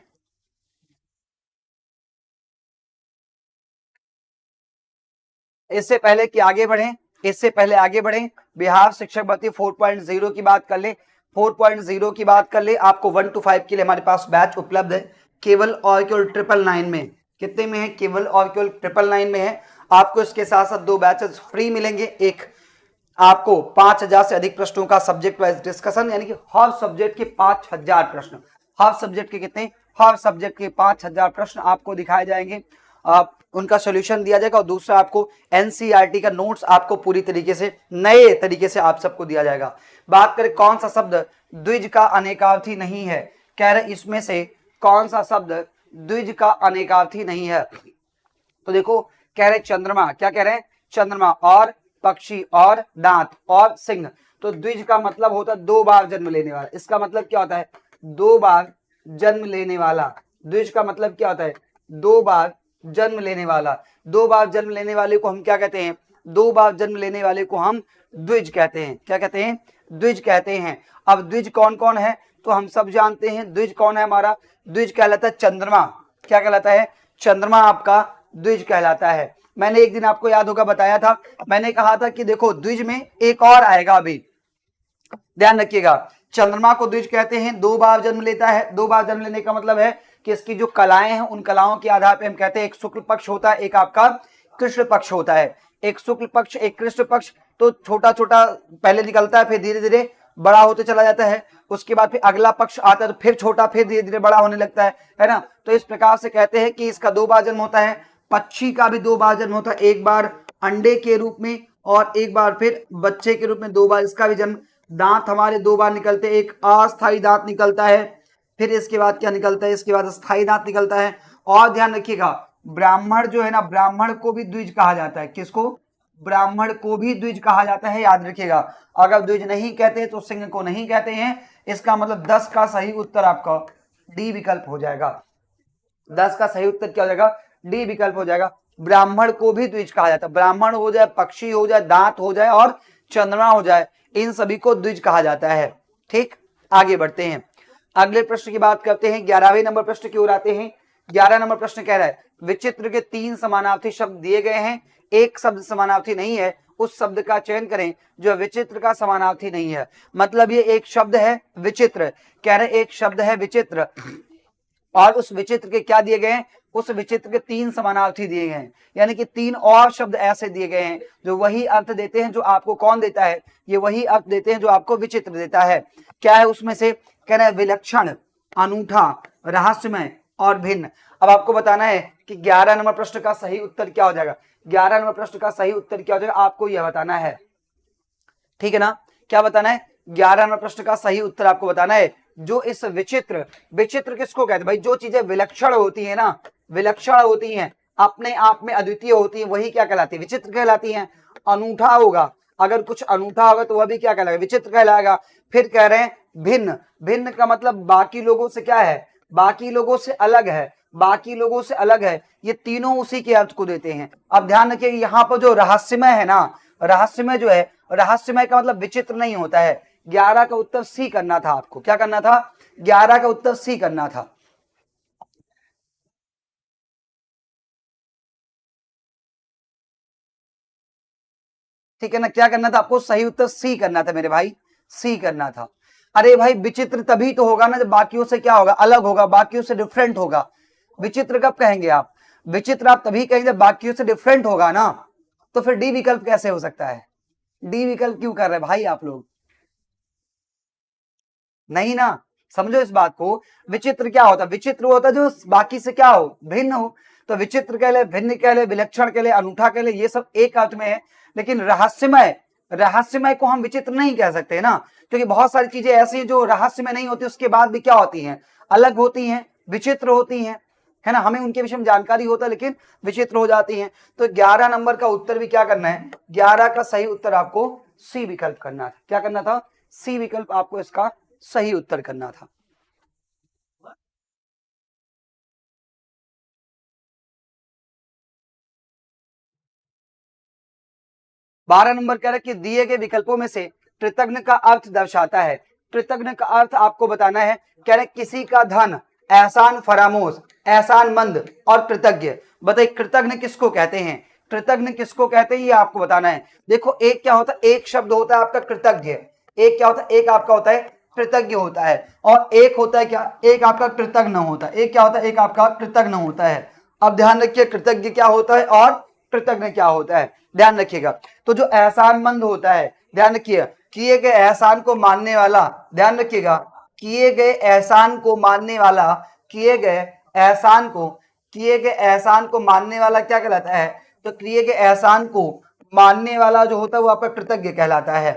इससे पहले कि आगे बढ़े, इससे पहले आगे बढ़े, बिहार शिक्षक भर्ती 4.0 की बात कर ले। 4.0 की बात कर ले, आपको 1 to 5 के लिए हमारे पास बैच उपलब्ध है, केवल और केवल 999 में। कितने में है, केवल और केवल 999 में है। आपको इसके साथ साथ 2 बैचेस फ्री मिलेंगे। एक आपको 5000 से अधिक प्रश्नों का सब्जेक्ट वाइज डिस्कशन, यानी कि हर सब्जेक्ट के 5000 प्रश्न, हर सब्जेक्ट के कितने, हर सब्जेक्ट के 5000 प्रश्न आपको दिखाए जाएंगे, आप उनका सॉल्यूशन दिया जाएगा। और दूसरा आपको एनसीईआरटी का नोट्स आपको पूरी तरीके से नए तरीके से आप सबको दिया जाएगा। बात करें कौन सा शब्द द्विज का अनेकार्थी नहीं है, कह रहे इसमें से कौन सा शब्द द्विज का अनेकार्थी नहीं है, तो देखो कह रहे चंद्रमा, क्या कह रहे हैं, चंद्रमा और पक्षी और दांत और सिंह। तो द्विज का मतलब होता है 2 बार जन्म लेने वाला। इसका मतलब क्या होता है, 2 बार जन्म लेने वाला। द्विज का मतलब क्या होता है, 2 बार जन्म लेने वाला। 2 बार जन्म लेने वाले को हम क्या कहते हैं, 2 बार जन्म लेने वाले को हम द्विज कहते हैं। क्या कहते हैं, द्विज कहते हैं। अब द्विज कौन कौन है, तो हम सब जानते हैं द्विज कौन है हमारा, द्विज कहलाता है चंद्रमा। क्या कहलाता है, चंद्रमा आपका द्विज कहलाता है। मैंने एक दिन आपको याद होगा बताया था, मैंने कहा था कि देखो द्विज में एक और आएगा, अभी ध्यान रखिएगा। चंद्रमा को द्विज कहते हैं, 2 बार जन्म लेता है। 2 बार जन्म लेने का मतलब है कि इसकी जो कलाएं हैं उन कलाओं के आधार पर हम कहते हैं एक शुक्ल पक्ष होता है, एक आपका कृष्ण पक्ष होता है। एक शुक्ल पक्ष एक कृष्ण पक्ष, तो छोटा छोटा पहले निकलता है, फिर धीरे धीरे बड़ा होते चला जाता है। उसके बाद फिर अगला पक्ष आता है तो फिर छोटा, फिर धीरे धीरे बड़ा होने लगता है ना। तो इस प्रकार से कहते हैं कि इसका 2 बार जन्म होता है। पक्षी का भी 2 बार जन्म होता है, एक बार अंडे के रूप में और एक बार फिर बच्चे के रूप में, 2 बार इसका भी जन्म। दांत हमारे 2 बार निकलते हैं, एक अस्थायी दांत निकलता है, फिर इसके बाद क्या निकलता है, इसके बाद स्थायी दांत निकलता है। और ध्यान रखिएगा ब्राह्मण जो है ना, ब्राह्मण को भी द्विज कहा जाता है। किसको, ब्राह्मण को भी द्विज कहा जाता है, याद रखिएगा। अगर द्विज नहीं कहते तो सिंह को नहीं कहते हैं। इसका मतलब 10 का सही उत्तर आपका डी विकल्प हो जाएगा। 10 का सही उत्तर क्या हो जाएगा, डी विकल्प हो जाएगा। ब्राह्मण को भी द्विज कहा जाता है। ब्राह्मण हो जाए, पक्षी हो जाए, दांत हो जाए और चंद्रमा हो जाए, इन सभी को द्विज कहा जाता है। ठीक, आगे बढ़ते हैं, अगले प्रश्न की बात करते हैं। 11वें नंबर प्रश्न की ओर आते हैं। 11 नंबर प्रश्न कह रहा है विचित्र के 3 समानार्थी शब्द दिए गए हैं, एक शब्द समानार्थी नहीं है, उस शब्द का चयन करें जो विचित्र का समानार्थी नहीं है। मतलब ये एक शब्द है विचित्र, कह रहे एक शब्द है विचित्र और उस विचित्र के क्या दिए गए हैं, उस विचित्र के 3 समानार्थी दिए गए हैं, यानी कि 3 और शब्द ऐसे दिए गए हैं जो वही अर्थ देते हैं जो आपको कौन देता है, ये वही अर्थ देते हैं जो आपको विचित्र देता है। क्या है उसमें से, कह रहे हैं विलक्षण, अनूठा, रहस्यमय और भिन्न। अब आपको बताना है कि 11 नंबर प्रश्न का सही उत्तर क्या हो जाएगा। 11 नंबर प्रश्न का सही उत्तर क्या हो जाएगा, आपको यह बताना है, ठीक है ना। क्या बताना है, 11 नंबर प्रश्न का सही उत्तर आपको बताना है। जो इस विचित्र, विचित्र किसको कहते हैं भाई, जो चीजें विलक्षण होती है ना, विलक्षण होती हैं, अपने आप में अद्वितीय होती है, वही क्या कहलाती है, विचित्र कहलाती हैं। अनूठा होगा, अगर कुछ अनूठा होगा तो वह भी क्या कहलाएगा, विचित्र कहलाएगा। फिर कह रहे हैं भिन्न, भिन्न का मतलब बाकी लोगों से क्या है, बाकी लोगों से अलग है। बाकी लोगों से अलग है, ये तीनों उसी के अर्थ को देते हैं। अब ध्यान रखिए यहाँ पर जो रहस्यमय है ना, रहस्यमय जो है, रहस्यमय का मतलब विचित्र नहीं होता है। 11 का उत्तर सी करना था आपको। क्या करना था? 11 का उत्तर सी करना था। ठीक है ना? क्या करना था आपको? सही उत्तर सी करना था मेरे भाई, सी करना था। अरे भाई विचित्र तभी तो होगा ना जब बाकियों से क्या होगा? अलग होगा, बाकियों से डिफरेंट होगा। विचित्र कब कहेंगे आप? विचित्र आप तभी कहेंगे जब बाकियों से डिफरेंट होगा ना। तो फिर डी विकल्प कैसे हो सकता है? डी विकल्प क्यों कर रहे हैं भाई आप लोग? नहीं ना, समझो इस बात को। विचित्र क्या होता है? विचित्र होता है जो बाकी से क्या हो? भिन्न हो। तो विचित्र कह ले, भिन्न कह ले, विलक्षण कह ले, अनूठा कह ले, ये सब एक अर्थ में है। लेकिन रहस्यमय, रहस्यमय को हम विचित्र नहीं कह सकते ना, क्योंकि बहुत सारी चीजें ऐसी हैं जो रहस्यमय नहीं होती, उसके बाद भी क्या होती हैं? अलग होती हैं, विचित्र होती हैं, है ना। हमें उनके विषय में जानकारी होता है लेकिन विचित्र हो जाती हैं। तो 11 नंबर का उत्तर भी क्या करना है? 11 का सही उत्तर आपको सी विकल्प करना था। क्या करना था? सी विकल्प आपको इसका सही उत्तर करना था। 12 नंबर कह रहा है कि दिए गए विकल्पों में से कृतज्ञ का अर्थ दर्शाता है। कृतज्ञ का अर्थ आपको बताना है। कह रहे किसी का धन, एहसान फरामोश, एहसानमंद और कृतज्ञ। बताइए कृतज्ञ किसको कहते हैं? कृतज्ञ किसको कहते हैं ये आपको बताना है। देखो एक क्या होता है? एक शब्द होता है आपका कृतज्ञ। एक क्या होता है? एक आपका होता है कृतज्ञ होता है। और एक होता है क्या? एक आपका कृतज्ञ होता है। एक क्या होता है? एक आपका कृतज्ञ होता है। अब ध्यान रखिए कृतज्ञ क्या होता है और कृतज्ञ क्या होता है, ध्यान रखिएगा। तो जो एहसानमंद होता है, ध्यान रखिए, किए गए एहसान को मानने वाला, ध्यान रखिएगा, किए गए एहसान को मानने वाला, किए गए एहसान को, किए गए एहसान को मानने वाला क्या कहलाता है? तो किए गए एहसान को मानने वाला जो होता है वो आपका कृतज्ञ कहलाता है।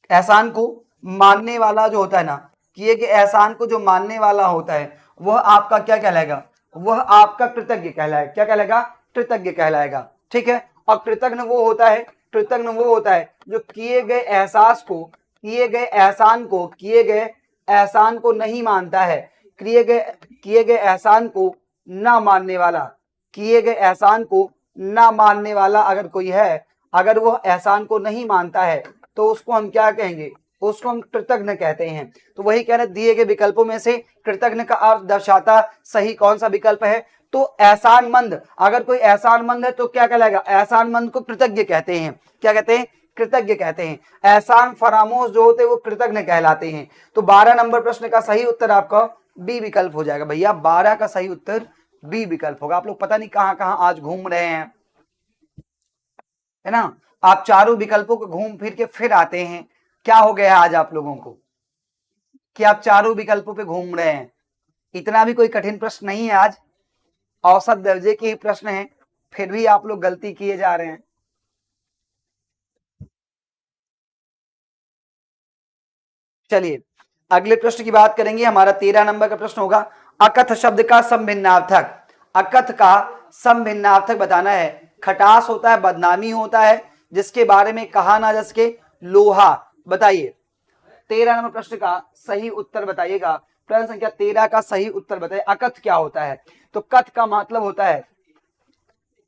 एहसान को मानने वाला जो होता है ना, किए गए एहसान को जो मानने वाला होता है वह आपका क्या कहलाएगा? वह आपका कृतज्ञ कहलाएगा। क्या कहलाएगा? कृतज्ञ कहलाएगा। ठीक है। और कृतज्ञ वो होता है, कृतज्ञ वो होता है जो किए गए एहसास को, किए गए एहसान को, किए गए एहसान को नहीं मानता है। किए गए एहसान को ना मानने वाला, किए गए एहसान को ना मानने वाला अगर कोई है, अगर वो एहसान को नहीं मानता है तो उसको हम क्या कहेंगे? उसको हम कृतज्ञ कहते हैं। तो वही कह रहे दिए गए विकल्पों में से कृतज्ञ का अर्थ दर्शाता सही कौन सा विकल्प है? तो एहसानमंद। अगर कोई एहसानमंद है तो क्या कहलाएगा? एहसानमंद को कृतज्ञ कहते हैं। क्या कहते हैं? कृतज्ञ कहते हैं। एहसान फरामोश जो होते हैं वो कृतज्ञ कहलाते हैं। तो 12 नंबर प्रश्न का सही उत्तर आपका बी विकल्प हो जाएगा भैया। 12 का सही उत्तर बी विकल्प होगा। आप लोग पता नहीं कहां कहां आज घूम रहे हैं, है ना। आप चारों विकल्पों को घूम फिर के फिर आते हैं। क्या हो गया आज आप लोगों को कि आप चारों विकल्पों पे घूम रहे हैं? इतना भी कोई कठिन प्रश्न नहीं है आज, औसत दर्जे के ही प्रश्न हैं, फिर भी आप लोग गलती किए जा रहे हैं। चलिए अगले प्रश्न की बात करेंगे। हमारा 13 नंबर का प्रश्न होगा अकथ शब्द का समभिन्नार्थक। अकथ का समभिन्नार्थक बताना है। खटास होता है, बदनामी होता है, जिसके बारे में कहा ना जा सके, लोहा। बताइए 13 नंबर प्रश्न का सही उत्तर बताइएगा। प्रश्न संख्या 13 का सही उत्तर बताइए। अकथ क्या होता है? तो कथ का मतलब होता है,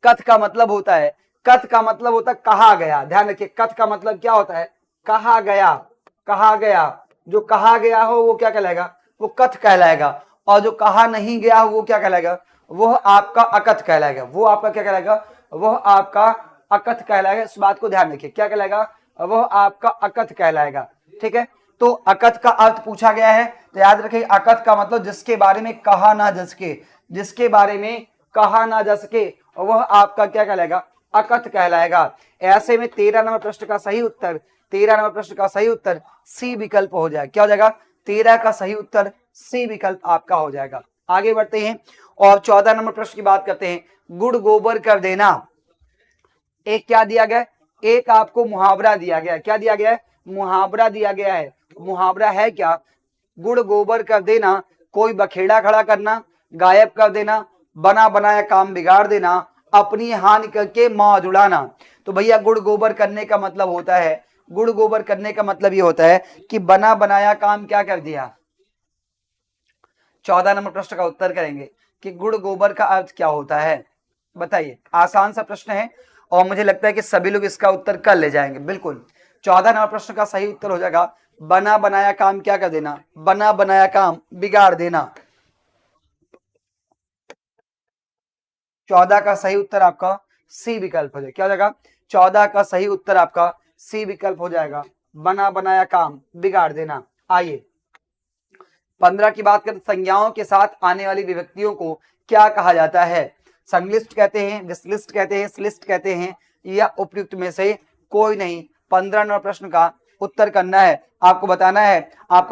कथ का मतलब होता है, कथ का मतलब होता है कहा गया। ध्यान रखिए कथ का मतलब क्या होता है? कहा गया। कहा गया, जो कहा गया हो वो क्या कहलाएगा? वो कथ कहलाएगा। और जो कहा नहीं गया हो वो क्या कहलाएगा? वह आपका अकथ कहलाएगा। वो आपका क्या कहलाएगा? वह आपका अकथ कहलाएगा। इस बात को ध्यान रखिए, क्या कहलाएगा? वह आपका अकथ कहलाएगा। ठीक है। तो अकथ का अर्थ पूछा गया है तो याद रखिए अकथ का मतलब जिसके बारे में कहा ना जा सके, जिसके बारे में कहा ना जा सके वह आपका क्या कहलाएगा? अकथ कहलाएगा। ऐसे में 13 नंबर प्रश्न का सही उत्तर, 13 नंबर प्रश्न का सही उत्तर सी विकल्प हो जाएगा। क्या हो जाएगा? 13 का सही उत्तर सी विकल्प आपका हो जाएगा। आगे बढ़ते हैं और 14 नंबर प्रश्न की बात करते हैं। गुड़ गोबर कर देना। एक क्या दिया गया? एक आपको मुहावरा दिया गया। क्या दिया गया है? मुहावरा दिया गया है। मुहावरा है क्या? गुड़ गोबर कर देना, कोई बखेड़ा खड़ा करना, गायब कर देना, बना बनाया काम बिगाड़ देना, अपनी हानि करके मौज उड़ाना। तो भैया गुड़ गोबर करने का मतलब होता है, गुड़ गोबर करने का मतलब ये होता है कि बना बनाया काम क्या कर दिया? 14 नंबर प्रश्न का उत्तर करेंगे कि गुड़ गोबर का अर्थ क्या होता है। बताइए, आसान सा प्रश्न है और मुझे लगता है कि सभी लोग इसका उत्तर कर ले जाएंगे। बिल्कुल 14 नंबर प्रश्न का सही उत्तर हो जाएगा बना बनाया काम क्या कर देना, बना बनाया काम बिगाड़ देना। 14 का सही उत्तर आपका सी विकल्प हो जाएगा। क्या हो जाएगा? 14 का सही उत्तर आपका सी विकल्प हो जाएगा, बना बनाया काम बिगाड़ देना। आइए 15 की बात करें, संज्ञाओं के साथ आने वाली विभक्तियों को क्या कहा जाता है? संलिष्ट कहते हैं, विसलिष्ट कहते हैं, श्लिष्ट कहते हैं, या उपयुक्त में से कोई नहीं। 15 नंबर प्रश्न का उत्तर करना है, आपको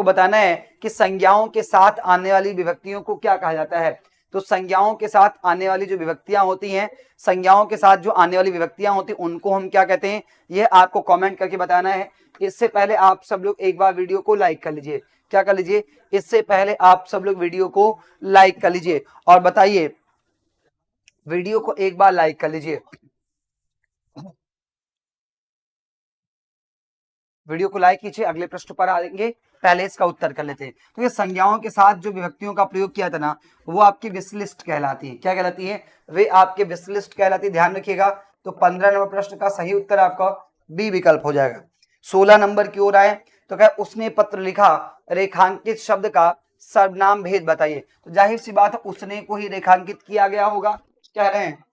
बताना है कि संज्ञाओं के साथ आने वाली विभक्तियों को क्या कहा जाता है। तो संज्ञाओं के साथ आने वाली जो विभक्तियां होती हैं, संज्ञाओं के साथ जो आने वाली विभक्तियां होती हैं उनको हम क्या कहते हैं, ये आपको कमेंट करके बताना है। इससे पहले आप सब लोग एक बार वीडियो को लाइक कर लीजिए। क्या कर लीजिए? इससे पहले आप सब लोग वीडियो को लाइक कर लीजिए और बताइए, वीडियो को एक बार लाइक कर लीजिए। वीडियो को लाइक कीजिए, अगले प्रश्न पर आएंगे, पहले इसका उत्तर कर लेते हैं। तो ये संज्ञाओं के साथ जो विभक्तियों का प्रयोग किया था ना, वो आपकी विसलिष्ट कहलाती है। क्या कहलाती है? वे आपके विसलिष्ट कहलाती है, ध्यान रखिएगा। तो 15 नंबर प्रश्न का सही उत्तर आपका बी विकल्प हो जाएगा। 16 नंबर की ओर आए तो क्या, उसने पत्र लिखा, रेखांकित शब्द का सर्वनाम भेद बताइए। तो जाहिर सी बात है उसने को ही रेखांकित किया गया होगा। कह रहे हैं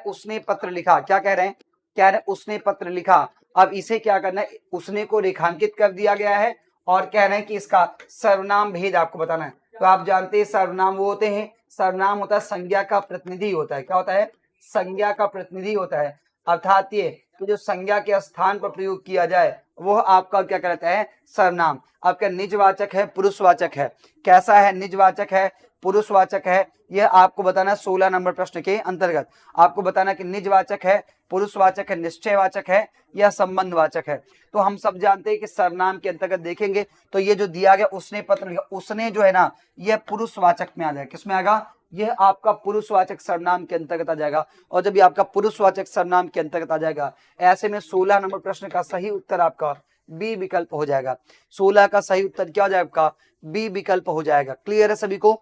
उसने पत्र लिखा, क्या कह रहे हैं? कह रहे उसने पत्र लिखा। अब इसे क्या करना है, उसने को रेखांकित कर दिया गया है और कह रहे हैं कि इसका सर्वनाम भेद आपको बताना है। तो आप जानते हैं सर्वनाम वो होते हैं, सर्वनाम होता है संज्ञा का प्रतिनिधि होता है। क्या होता है? संज्ञा का प्रतिनिधि होता है। अर्थात ये तो जो संज्ञा के स्थान पर प्रयोग किया जाए वो आपका क्या कहलाता है? सर्वनाम। आपका निजवाचक है, पुरुषवाचक है। कैसा है? निजवाचक है, पुरुषवाचक है। यह आपको बताना 16 नंबर प्रश्न के अंतर्गत आपको बताना कि निजवाचक है, पुरुषवाचक है, निश्चयवाचक है या संबंधवाचक है। तो हम सब जानते हैं कि सर्वनाम के अंतर्गत देखेंगे तो ये जो दिया गया उसने पत्र लिखा, उसने जो है ना, यह पुरुषवाचक में आ जाएगा। किसमें आएगा? यह आपका पुरुषवाचक सर्वनाम के अंतर्गत आ जाएगा। और जब ये आपका पुरुषवाचक सर्वनाम के अंतर्गत आ जाएगा, ऐसे में 16 नंबर प्रश्न का सही उत्तर आपका बी विकल्प हो जाएगा। 16 का सही उत्तर क्या हो जाएगा? आपका बी विकल्प हो जाएगा। क्लियर है सभी को?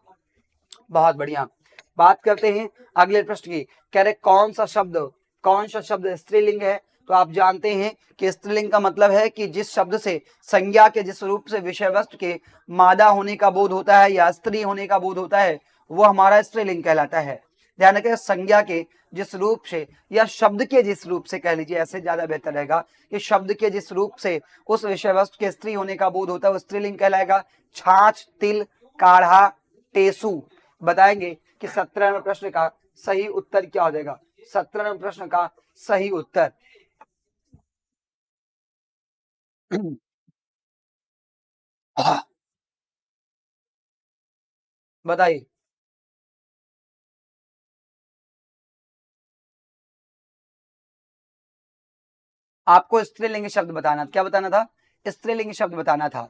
बहुत बढ़िया। बात करते हैं अगले प्रश्न की। कह रहे कौन सा शब्द स्त्रीलिंग है? तो आप जानते हैं कि स्त्रीलिंग का मतलब है कि जिस शब्द से संज्ञा के जिस रूप से विषय वस्तु के मादा होने का बोध होता है या स्त्री होने का बोध होता है, वो हमारा स्त्रीलिंग कहलाता है। ध्यान रखें, संज्ञा के जिस रूप से या शब्द के जिस रूप से कह लीजिए, ऐसे ज्यादा बेहतर रहेगा कि शब्द के जिस रूप से उस विषय वस्तु के स्त्री होने का बोध होता है वो स्त्रीलिंग कहलाएगा। छाछ, तिल, काढ़ा, टेसू। बताएंगे कि 17 नंबर प्रश्न का सही उत्तर क्या हो जाएगा? 17 नंबर प्रश्न का सही उत्तर बताइए। आपको स्त्रीलिंग शब्द बताना, क्या बताना था? स्त्रीलिंग शब्द बताना था।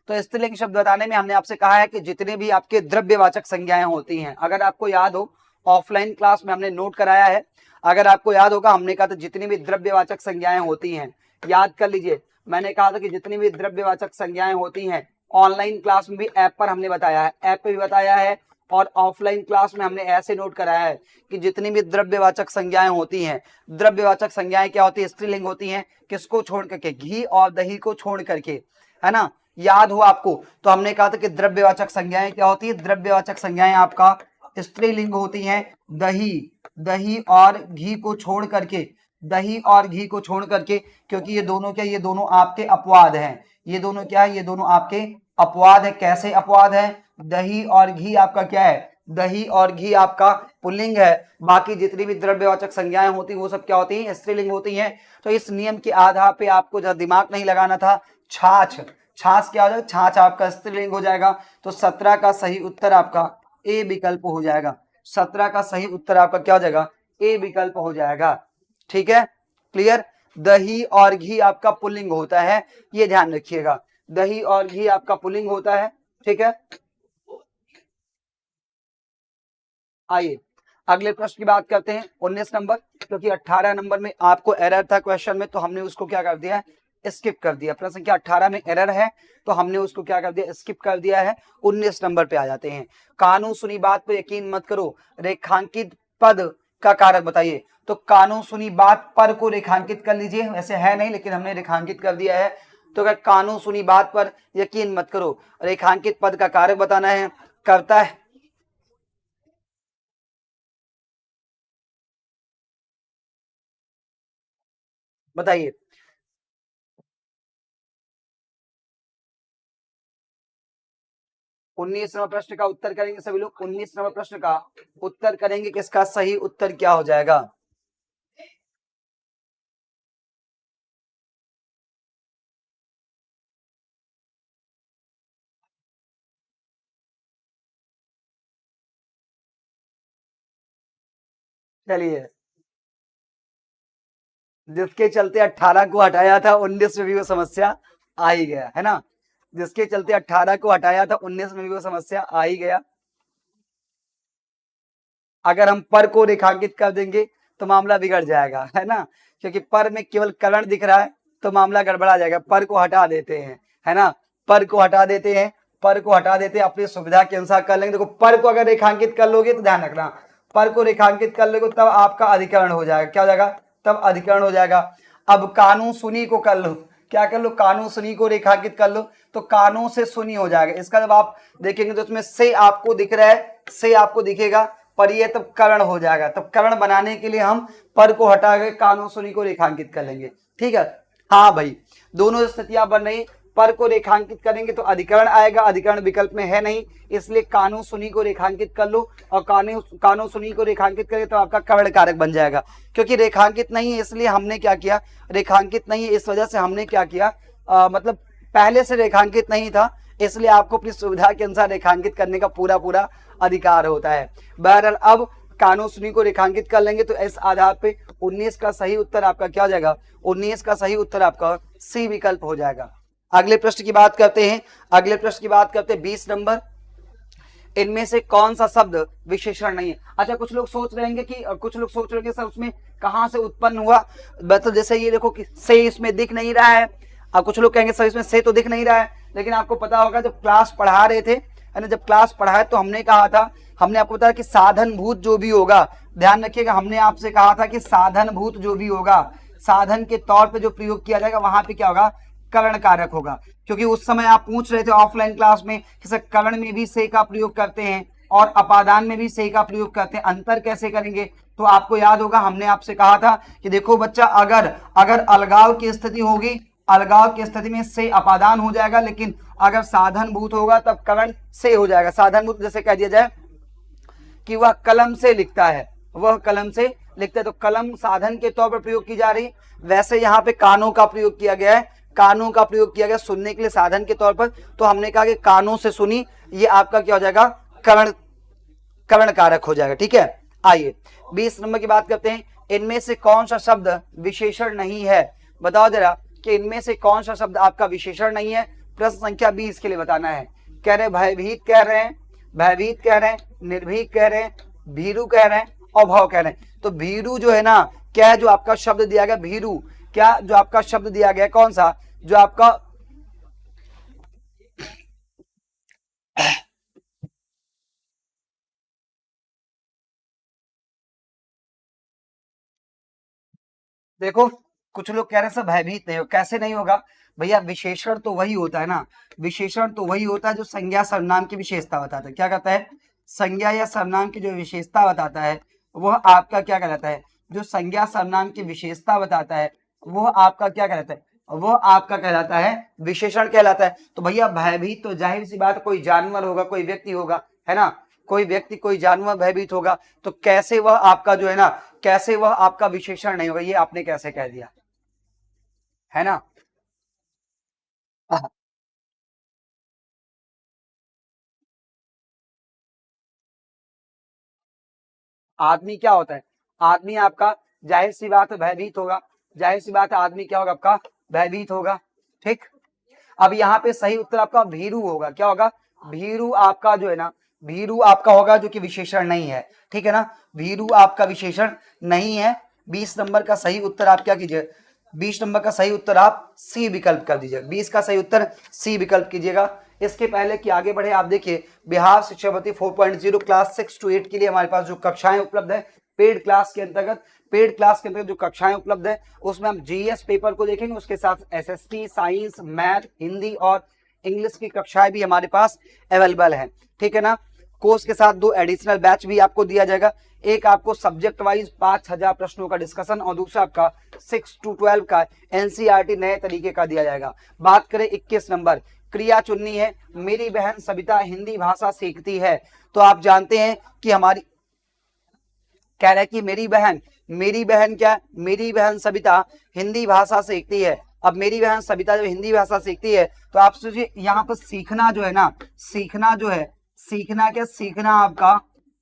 तो स्त्रीलिंग शब्द बताने में हमने आपसे कहा है कि जितने भी आपके द्रव्यवाचक संज्ञाएं होती हैं, अगर आपको याद हो ऑफलाइन क्लास में हमने नोट कराया है, अगर आपको याद होगा हमने कहा था जितनी भी द्रव्यवाचक संज्ञाएं होती हैं, याद कर लीजिए। मैंने कहा था कि जितनी भी द्रव्यवाचक संज्ञाएं होती हैं, ऑनलाइन क्लास में भी ऐप पर हमने बताया है, ऐप पे भी बताया है और ऑफलाइन क्लास में हमने ऐसे नोट कराया है कि जितनी भी द्रव्यवाचक संज्ञाएं होती हैं, द्रव्यवाचक संज्ञाएं क्या होती है? स्त्रीलिंग होती हैं। किसको छोड़ करके? घी और दही को छोड़ करके, है ना? याद हो आपको? तो हमने कहा था कि द्रव्यवाचक संज्ञाएं क्या होती है? द्रव्यवाचक संज्ञाएं आपका स्त्रीलिंग होती हैं। दही और घी को छोड़ करके, दही और घी को छोड़ करके, क्योंकि ये दोनों क्या, ये दोनों आपके अपवाद हैं। ये दोनों क्या है? ये दोनों आपके अपवाद है। कैसे अपवाद है? दही और घी आपका क्या है? दही और घी आपका पुल्लिंग है। बाकी जितनी भी द्रव्यवाचक संज्ञाएं होती हैं वो सब क्या होती हैं? स्त्रीलिंग होती हैं। तो इस नियम के आधार पे आपको जरा दिमाग नहीं लगाना था। छाछ क्या हो जाएगा? छाछ आपका स्त्रीलिंग हो जाएगा। तो 17 का सही उत्तर आपका ए विकल्प हो जाएगा। 17 का सही उत्तर आपका क्या हो जाएगा? ए विकल्प हो जाएगा। ठीक है, क्लियर? दही और घी आपका पुल्लिंग होता है, ये ध्यान रखिएगा। दही और घी आपका पुल्लिंग होता है। ठीक है, आइए अगले प्रश्न की बात करते हैं। 19 नंबर, क्योंकि 18 नंबर में आपको एरर था क्वेश्चन में, तो हमने उसको क्या कर दिया है? स्किप कर दिया। प्रश्न संख्या 18 में एरर है तो हमने उसको क्या कर दिया, स्किप कर दिया है। 19 नंबर पे आ जाते हैं। कानून सुनी बात पर यकीन मत करो, रेखांकित पद का कारक बताइए। तो कानून सुनी बात पर को रेखांकित कर लीजिए, वैसे है नहीं लेकिन हमने रेखांकित कर दिया है। तो अगर कानून सुनी बात पर यकीन मत करो, रेखांकित पद का कारक बताना है, करता है बताइए। 19 नंबर प्रश्न का उत्तर करेंगे सभी लोग। 19 नंबर प्रश्न का उत्तर करेंगे, किसका सही उत्तर क्या हो जाएगा। चलिए, जिसके चलते 18 को हटाया था 19 में भी वो समस्या आ ही गया, है ना। जिसके चलते 18 को हटाया था 19 में भी वो समस्या आ ही गया। अगर हम पर को रेखांकित कर देंगे तो मामला बिगड़ जाएगा, है ना, क्योंकि पर में केवल कर्ण दिख रहा है तो मामला गड़बड़ा जाएगा। पर को हटा देते हैं, है ना, पर को हटा देते हैं, पर को हटा देते हैं, अपनी सुविधा के अनुसार कर लेंगे। देखो पर को अगर रेखांकित कर लोगे तो ध्यान रखना, पर को रेखांकित कर लोगे तब आपका अधिकरण हो जाएगा। क्या हो जाएगा, तब अधिकरण हो जाएगा। अब कानून सुनी को कर लो, क्या कर लो, कानून सुनी को रेखांकित कर लो तो कानून से सुनी हो जाएगा। इसका जब आप देखेंगे तो उसमें से आपको दिख रहा है, से आपको दिखेगा, पर ये तब कर्ण हो जाएगा। तब कर्ण बनाने के लिए हम पर को हटा के कानून सुनी को रेखांकित कर लेंगे। ठीक है, हाँ भाई, दोनों स्थितियां बन रही। पर को रेखांकित करेंगे तो अधिकरण आएगा, अधिकरण विकल्प में है नहीं, इसलिए कानून सुनी को रेखांकित कर लो। और कानून सुनी को रेखांकित करें तो आपका कर्ण कारक बन जाएगा। क्योंकि रेखांकित नहीं है इसलिए हमने क्या किया, रेखांकित नहीं है इस वजह से हमने क्या किया, मतलब पहले से रेखांकित नहीं था, इसलिए आपको अपनी सुविधा के अनुसार रेखांकित करने का पूरा पूरा अधिकार होता है। बहरहाल अब कानून सुनी को रेखांकित कर लेंगे तो इस आधार पे 19 का सही उत्तर आपका क्या हो जाएगा, 19 का सही उत्तर आपका सी विकल्प हो जाएगा। अगले प्रश्न की बात करते हैं, अगले प्रश्न की बात करते हैं 20 नंबर। इनमें से कौन सा शब्द विशेषण नहीं है। अच्छा, कुछ लोग सोच रहे हैं कि सर उसमें कहां से उत्पन्न हुआ, मतलब जैसे ये देखो कि से इसमें दिख नहीं रहा है। अब कुछ लोग कहेंगे सर इसमें से तो दिख नहीं रहा है, लेकिन आपको पता होगा जब क्लास पढ़ा रहे थे, है ना, जब क्लास पढ़ाए तो हमने कहा था, हमने आपको बताया कि साधनभूत जो भी होगा, ध्यान रखिएगा, हमने आपसे कहा था कि साधनभूत जो भी होगा, साधन के तौर पे जो प्रयोग किया जाएगा वहां पे क्या होगा, कर्ण कारक होगा। क्योंकि उस समय आप पूछ रहे थे ऑफलाइन क्लास में कि सर कर्ण में भी से का प्रयोग करते हैं और अपादान में भी से का प्रयोग करते हैं, अंतर कैसे करेंगे। तो आपको याद होगा हमने आपसे कहा था कि देखो बच्चा, अगर अगर अलगाव की स्थिति होगी, अलगाव की स्थिति में से अपादान हो जाएगा, लेकिन अगर साधनभूत होगा तब कर्ण से हो जाएगा। साधनभूत जैसे कह दिया जाए कि वह कलम से लिखता है, वह कलम से लिखता है, तो कलम साधन के तौर पर प्रयोग की जा रही। वैसे यहाँ पे कानों का प्रयोग किया गया है, कानों का प्रयोग किया गया सुनने के लिए साधन के तौर पर, तो हमने कहा कि कानों से सुनी, ये आपका क्या हो जाएगा, कर्ण कर्ण कारक हो जाएगा। ठीक है, आइए 20 नंबर की बात करते हैं। इनमें से कौन सा शब्द विशेषण नहीं है, बताओ जरा कि इनमें से कौन सा शब्द आपका विशेषण नहीं है। प्रश्न संख्या 20 के लिए बताना है। कह रहे भयभीत कह रहे हैं, भयभीत कह रहे हैं, निर्भीक कह रहे हैं, भीरू कह रहे हैं और भव कह रहे हैं। तो भीरू जो है ना, क्या है जो आपका शब्द दिया गया भीरू, क्या जो आपका शब्द दिया गया कौन सा, जो आपका देखो, कुछ लोग कह रहे हैं सब भयभीत नहीं हो, कैसे नहीं होगा भैया, विशेषण तो वही होता है ना, विशेषण तो वही होता है जो संज्ञा सर्वनाम की विशेषता बताता है। क्या कहता है, संज्ञा या सर्वनाम की जो विशेषता बताता है वह आपका क्या कहलाता है, जो संज्ञा सर्वनाम की विशेषता बताता है वह आपका क्या कहलाता है, वह आपका कहलाता है विशेषण कहलाता है। तो भैया भयभीत तो जाहिर सी बात कोई जानवर होगा, कोई व्यक्ति होगा, है ना, कोई व्यक्ति कोई जानवर भयभीत होगा, तो कैसे वह आपका जो है ना, कैसे वह आपका विशेषण नहीं होगा, ये आपने कैसे कह दिया, है ना। आदमी क्या होता है, आदमी आपका जाहिर सी बात है भयभीत होगा, जाहिर सी बात है आदमी क्या होगा आपका भयभीत होगा। ठीक, अब यहाँ पे सही उत्तर आपका भीरू होगा। क्या होगा, भीरू आपका जो है ना, भीरू आपका होगा जो कि विशेषण नहीं है। ठीक है ना, भीरू आपका विशेषण नहीं है। 20 नंबर का सही उत्तर आप क्या कीजिए, 20 नंबर का सही उत्तर आप सी विकल्प कर दीजिएगा, 20 का सही उत्तर सी विकल्प कीजिएगा। इसके पहले कि आगे बढ़े, आप देखिए बिहार शिक्षापति 4.0 क्लास 6 to 8 के लिए हमारे पास जो कक्षाएं उपलब्ध है, पेड क्लास के अंतर्गत जो कक्षाएं उपलब्ध है उसमें हम जीएस पेपर को देखेंगे, उसके साथ एसएसटी, साइंस, मैथ, हिंदी और इंग्लिश की कक्षाएं भी हमारे पास अवेलेबल है, ठीक है ना। कोर्स के साथ 2 एडिशनल बैच भी आपको दिया जाएगा, एक आपको सब्जेक्ट वाइज 5000 प्रश्नों का डिस्कशन और दूसरा आपका 6 to 12 का एनसीईआरटी नए तरीके का दिया जाएगा। बात करें 21 नंबर, क्रिया चुननी है, मेरी बहन सविता हिंदी भाषा सीखती है। तो आप जानते हैं कि हमारी कह रहा है कि मेरी बहन क्या, मेरी बहन सविता हिंदी भाषा सीखती है। अब मेरी बहन सविता जब हिंदी भाषा सीखती है तो आप सोचिए यहाँ पर सीखना जो है ना, सीखना आपका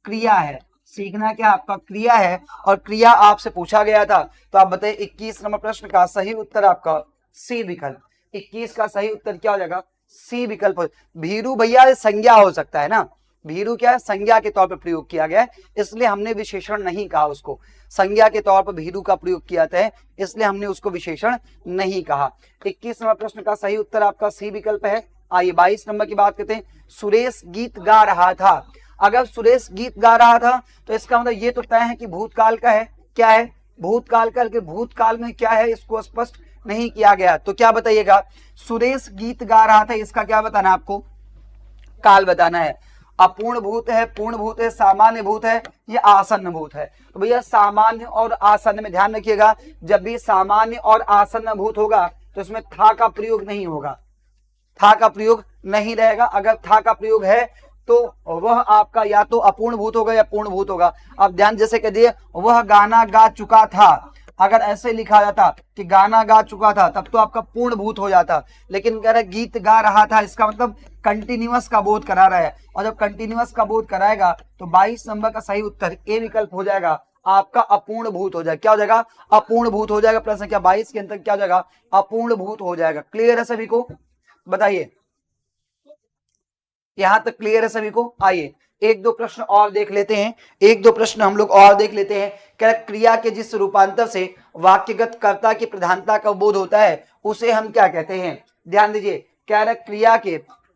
क्रिया है, सीखना क्या आपका क्रिया है, और क्रिया आपसे पूछा गया था। तो आप बताइए 21 नंबर प्रश्न का सही उत्तर आपका सी विकल्प, 21 का सही उत्तर क्या हो जाएगा, सी विकल्प। भीरू भैया संज्ञा हो सकता है ना, भीरू क्या है, संज्ञा के तौर पर प्रयोग किया गया है, इसलिए हमने विशेषण नहीं कहा उसको, संज्ञा के तौर पर भीरू का प्रयोग किया था इसलिए हमने उसको विशेषण नहीं कहा। 21 नंबर प्रश्न का सही उत्तर आपका सी विकल्प है। आइए 22 नंबर की बात करते हैं, सुरेश गीत गा रहा था। अगर सुरेश गीत गा रहा था तो इसका मतलब ये तो तय है कि भूतकाल का है, क्या है, भूतकाल का, लेकिन भूतकाल में क्या है इसको स्पष्ट नहीं किया गया। तो क्या बताइएगा, सुरेश गीत गा रहा था, इसका क्या बताना है आपको, काल बताना है। अपूर्ण भूत है, पूर्ण भूत है, सामान्य भूत है, ये आसन्न भूत है। तो भैया सामान्य और आसन्न में ध्यान रखिएगा, जब भी सामान्य और आसन्न भूत होगा तो इसमें था का प्रयोग नहीं होगा, था का प्रयोग नहीं रहेगा। अगर था का प्रयोग है तो वह आपका या तो अपूर्ण भूत होगा या पूर्ण भूत होगा। अब ध्यान जैसे कह दिए वह गाना गा चुका था, अगर ऐसे लिखा जाता कि गाना गा चुका था तब तो आपका पूर्ण भूत हो जाता, लेकिन कह रहा गीत गा रहा था, इसका मतलब कंटिन्यूअस का बोध करा रहा है, और जब कंटिन्यूअस का बोध कराएगा तो 22 नंबर का सही उत्तर ए विकल्प हो जाएगा आपका अपूर्ण भूत हो जाएगा। क्या हो जाएगा, अपूर्ण भूत हो जाएगा। प्रश्न संख्या 22 के अंतर क्या हो जाएगा, अपूर्ण भूत हो जाएगा। क्लियर है सभी को, बताइए यहां तक क्लियर है सभी को। आइए एक दो प्रश्न और देख लेते हैं, एक दो प्रश्न हम लोग और देख लेते हैं। क्या क्रिया के जिस रूपांतर से वाक्यगत कर्ता की प्रधानता का बोध होता है उसे हम क्या कहते हैं। ध्यान दीजिए, क्या है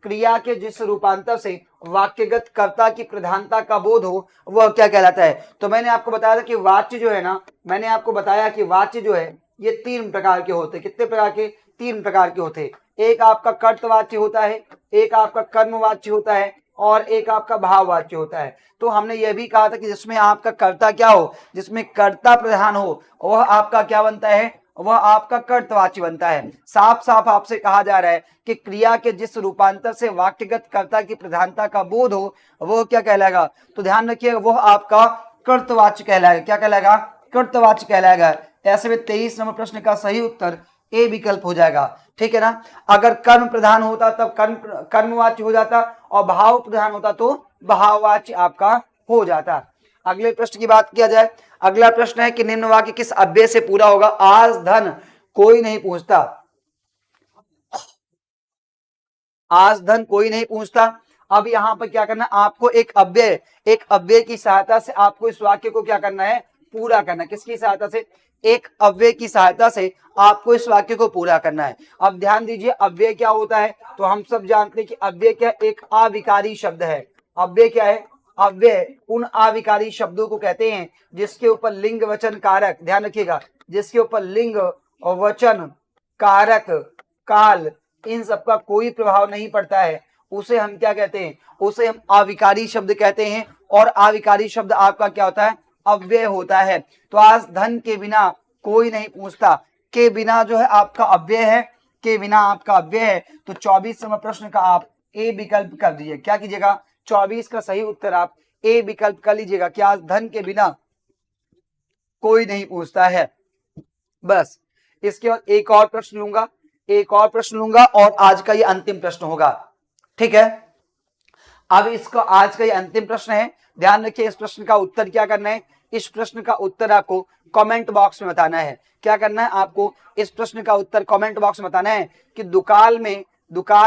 क्रिया के जिस रूपांतर से वाक्यगत कर्ता की प्रधानता का बोध हो वह क्या कहलाता है। तो मैंने आपको बताया था कि वाच्य जो है ना, मैंने आपको बताया कि वाच्य जो है ये 3 प्रकार के होते। कितने प्रकार के, 3 प्रकार के होते। एक आपका कर्तवाच्य होता है, एक आपका कर्मवाच्य होता है और एक आपका भाववाच्य होता है। तो हमने यह भी कहा था कि जिसमें आपका कर्ता क्या हो, जिसमें कर्ता प्रधान हो वह आपका क्या बनता है, वह आपका कर्तवाच्य बनता है। साफ साफ आपसे कहा जा रहा है कि क्रिया के जिस रूपांतर से वाक्यगत कर्ता की प्रधानता का बोध हो वह क्या कहलाएगा। तो ध्यान रखिए वह आपका कर्तवाच्य कहलाएगा। क्या कहलाएगा, कर्तवाच्य कहलाएगा। ऐसे में 23 नंबर प्रश्न का सही उत्तर ए विकल्प हो जाएगा, ठीक है ना। अगर कर्म प्रधान होता तब कर्मवाच्य हो जाता और भाव प्रधान होता तो भाववाच्य आपका हो जाता। अगले प्रश्न की बात किया जाए, अगला प्रश्न है कि निम्न वाक्य किस अव्यय से पूरा होगा। आज धन कोई नहीं पूछता, आज धन कोई नहीं पूछता। अब यहां पर क्या करना, आपको एक अव्यय की सहायता से आपको इस वाक्य को क्या करना है, पूरा करना है। किसकी सहायता से, एक अव्यय की सहायता से आपको इस वाक्य को पूरा करना है। अब ध्यान दीजिए अव्यय क्या होता है, तो हम सब जानते हैं कि अव्यय क्या, एक अविकारी शब्द है। अव्यय क्या है, अव्यय उन अविकारी शब्दों को कहते हैं जिसके ऊपर लिंग वचन कारक, ध्यान रखिएगा, जिसके ऊपर लिंग वचन कारक काल इन सबका कोई प्रभाव नहीं पड़ता है, उसे हम क्या कहते हैं, उसे हम अविकारी शब्द कहते हैं। और अविकारी शब्द आपका क्या होता है, अव्यय होता है। तो आज धन के बिना कोई नहीं पूछता, के बिना जो है आपका अव्यय है, के बिना आपका अव्यय है। तो 24 नंबर प्रश्न का आप ए विकल्प कर दीजिए। क्या कीजिएगा, 24 का सही उत्तर आप ए विकल्प कर लीजिएगा कि आज धन के बिना कोई नहीं पूछता है। बस इसके बाद एक और प्रश्न लूंगा और आज का ये अंतिम प्रश्न होगा, ठीक है। अब इसका आज का ये अंतिम प्रश्न है, ध्यान रखिए इस प्रश्न का उत्तर क्या करना है, इस प्रश्न का उत्तर आपको कमेंट बॉक्स में बताना है। क्या करना है, आपको इस प्रश्न का उत्तर कमेंट बॉक्स में बताना है कि दुकाल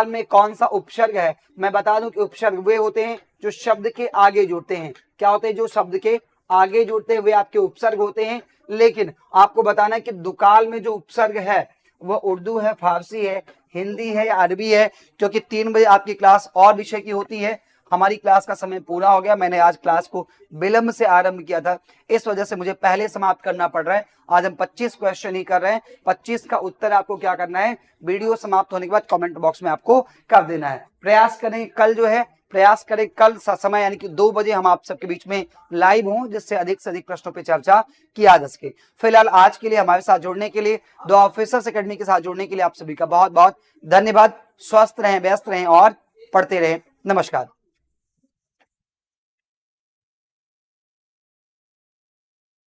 में कौन सा उपसर्ग है। मैं बता दूं कि उपसर्ग वे होते हैं जो शब्द के आगे जुड़ते हैं। क्या होते हैं, जो शब्द के आगे जुड़ते हुए आपके उपसर्ग होते हैं, लेकिन आपको बताना है कि दुकाल में जो उपसर्ग है वह उर्दू है, फारसी है, हिंदी है या अरबी है, क्योंकि 3 बजे आपकी क्लास और विषय की होती है। हमारी क्लास का समय पूरा हो गया, मैंने आज क्लास को विलंब से आरंभ किया था, इस वजह से मुझे पहले समाप्त करना पड़ रहा है। आज हम 25 क्वेश्चन ही कर रहे हैं, 25 का उत्तर आपको क्या करना है, वीडियो समाप्त होने के बाद कमेंट बॉक्स में आपको कर देना है। प्रयास करें कल जो है, प्रयास करें कल समय यानी कि 2 बजे हम आप सबके बीच में लाइव हों, जिससे अधिक से अधिक प्रश्नों पर चर्चा किया जा सके। फिलहाल आज के लिए हमारे साथ जुड़ने के लिए, द ऑफिसर्स एकेडमी के साथ जुड़ने के लिए आप सभी का बहुत बहुत धन्यवाद। स्वस्थ रहें, व्यस्त रहें और पढ़ते रहें। नमस्कार।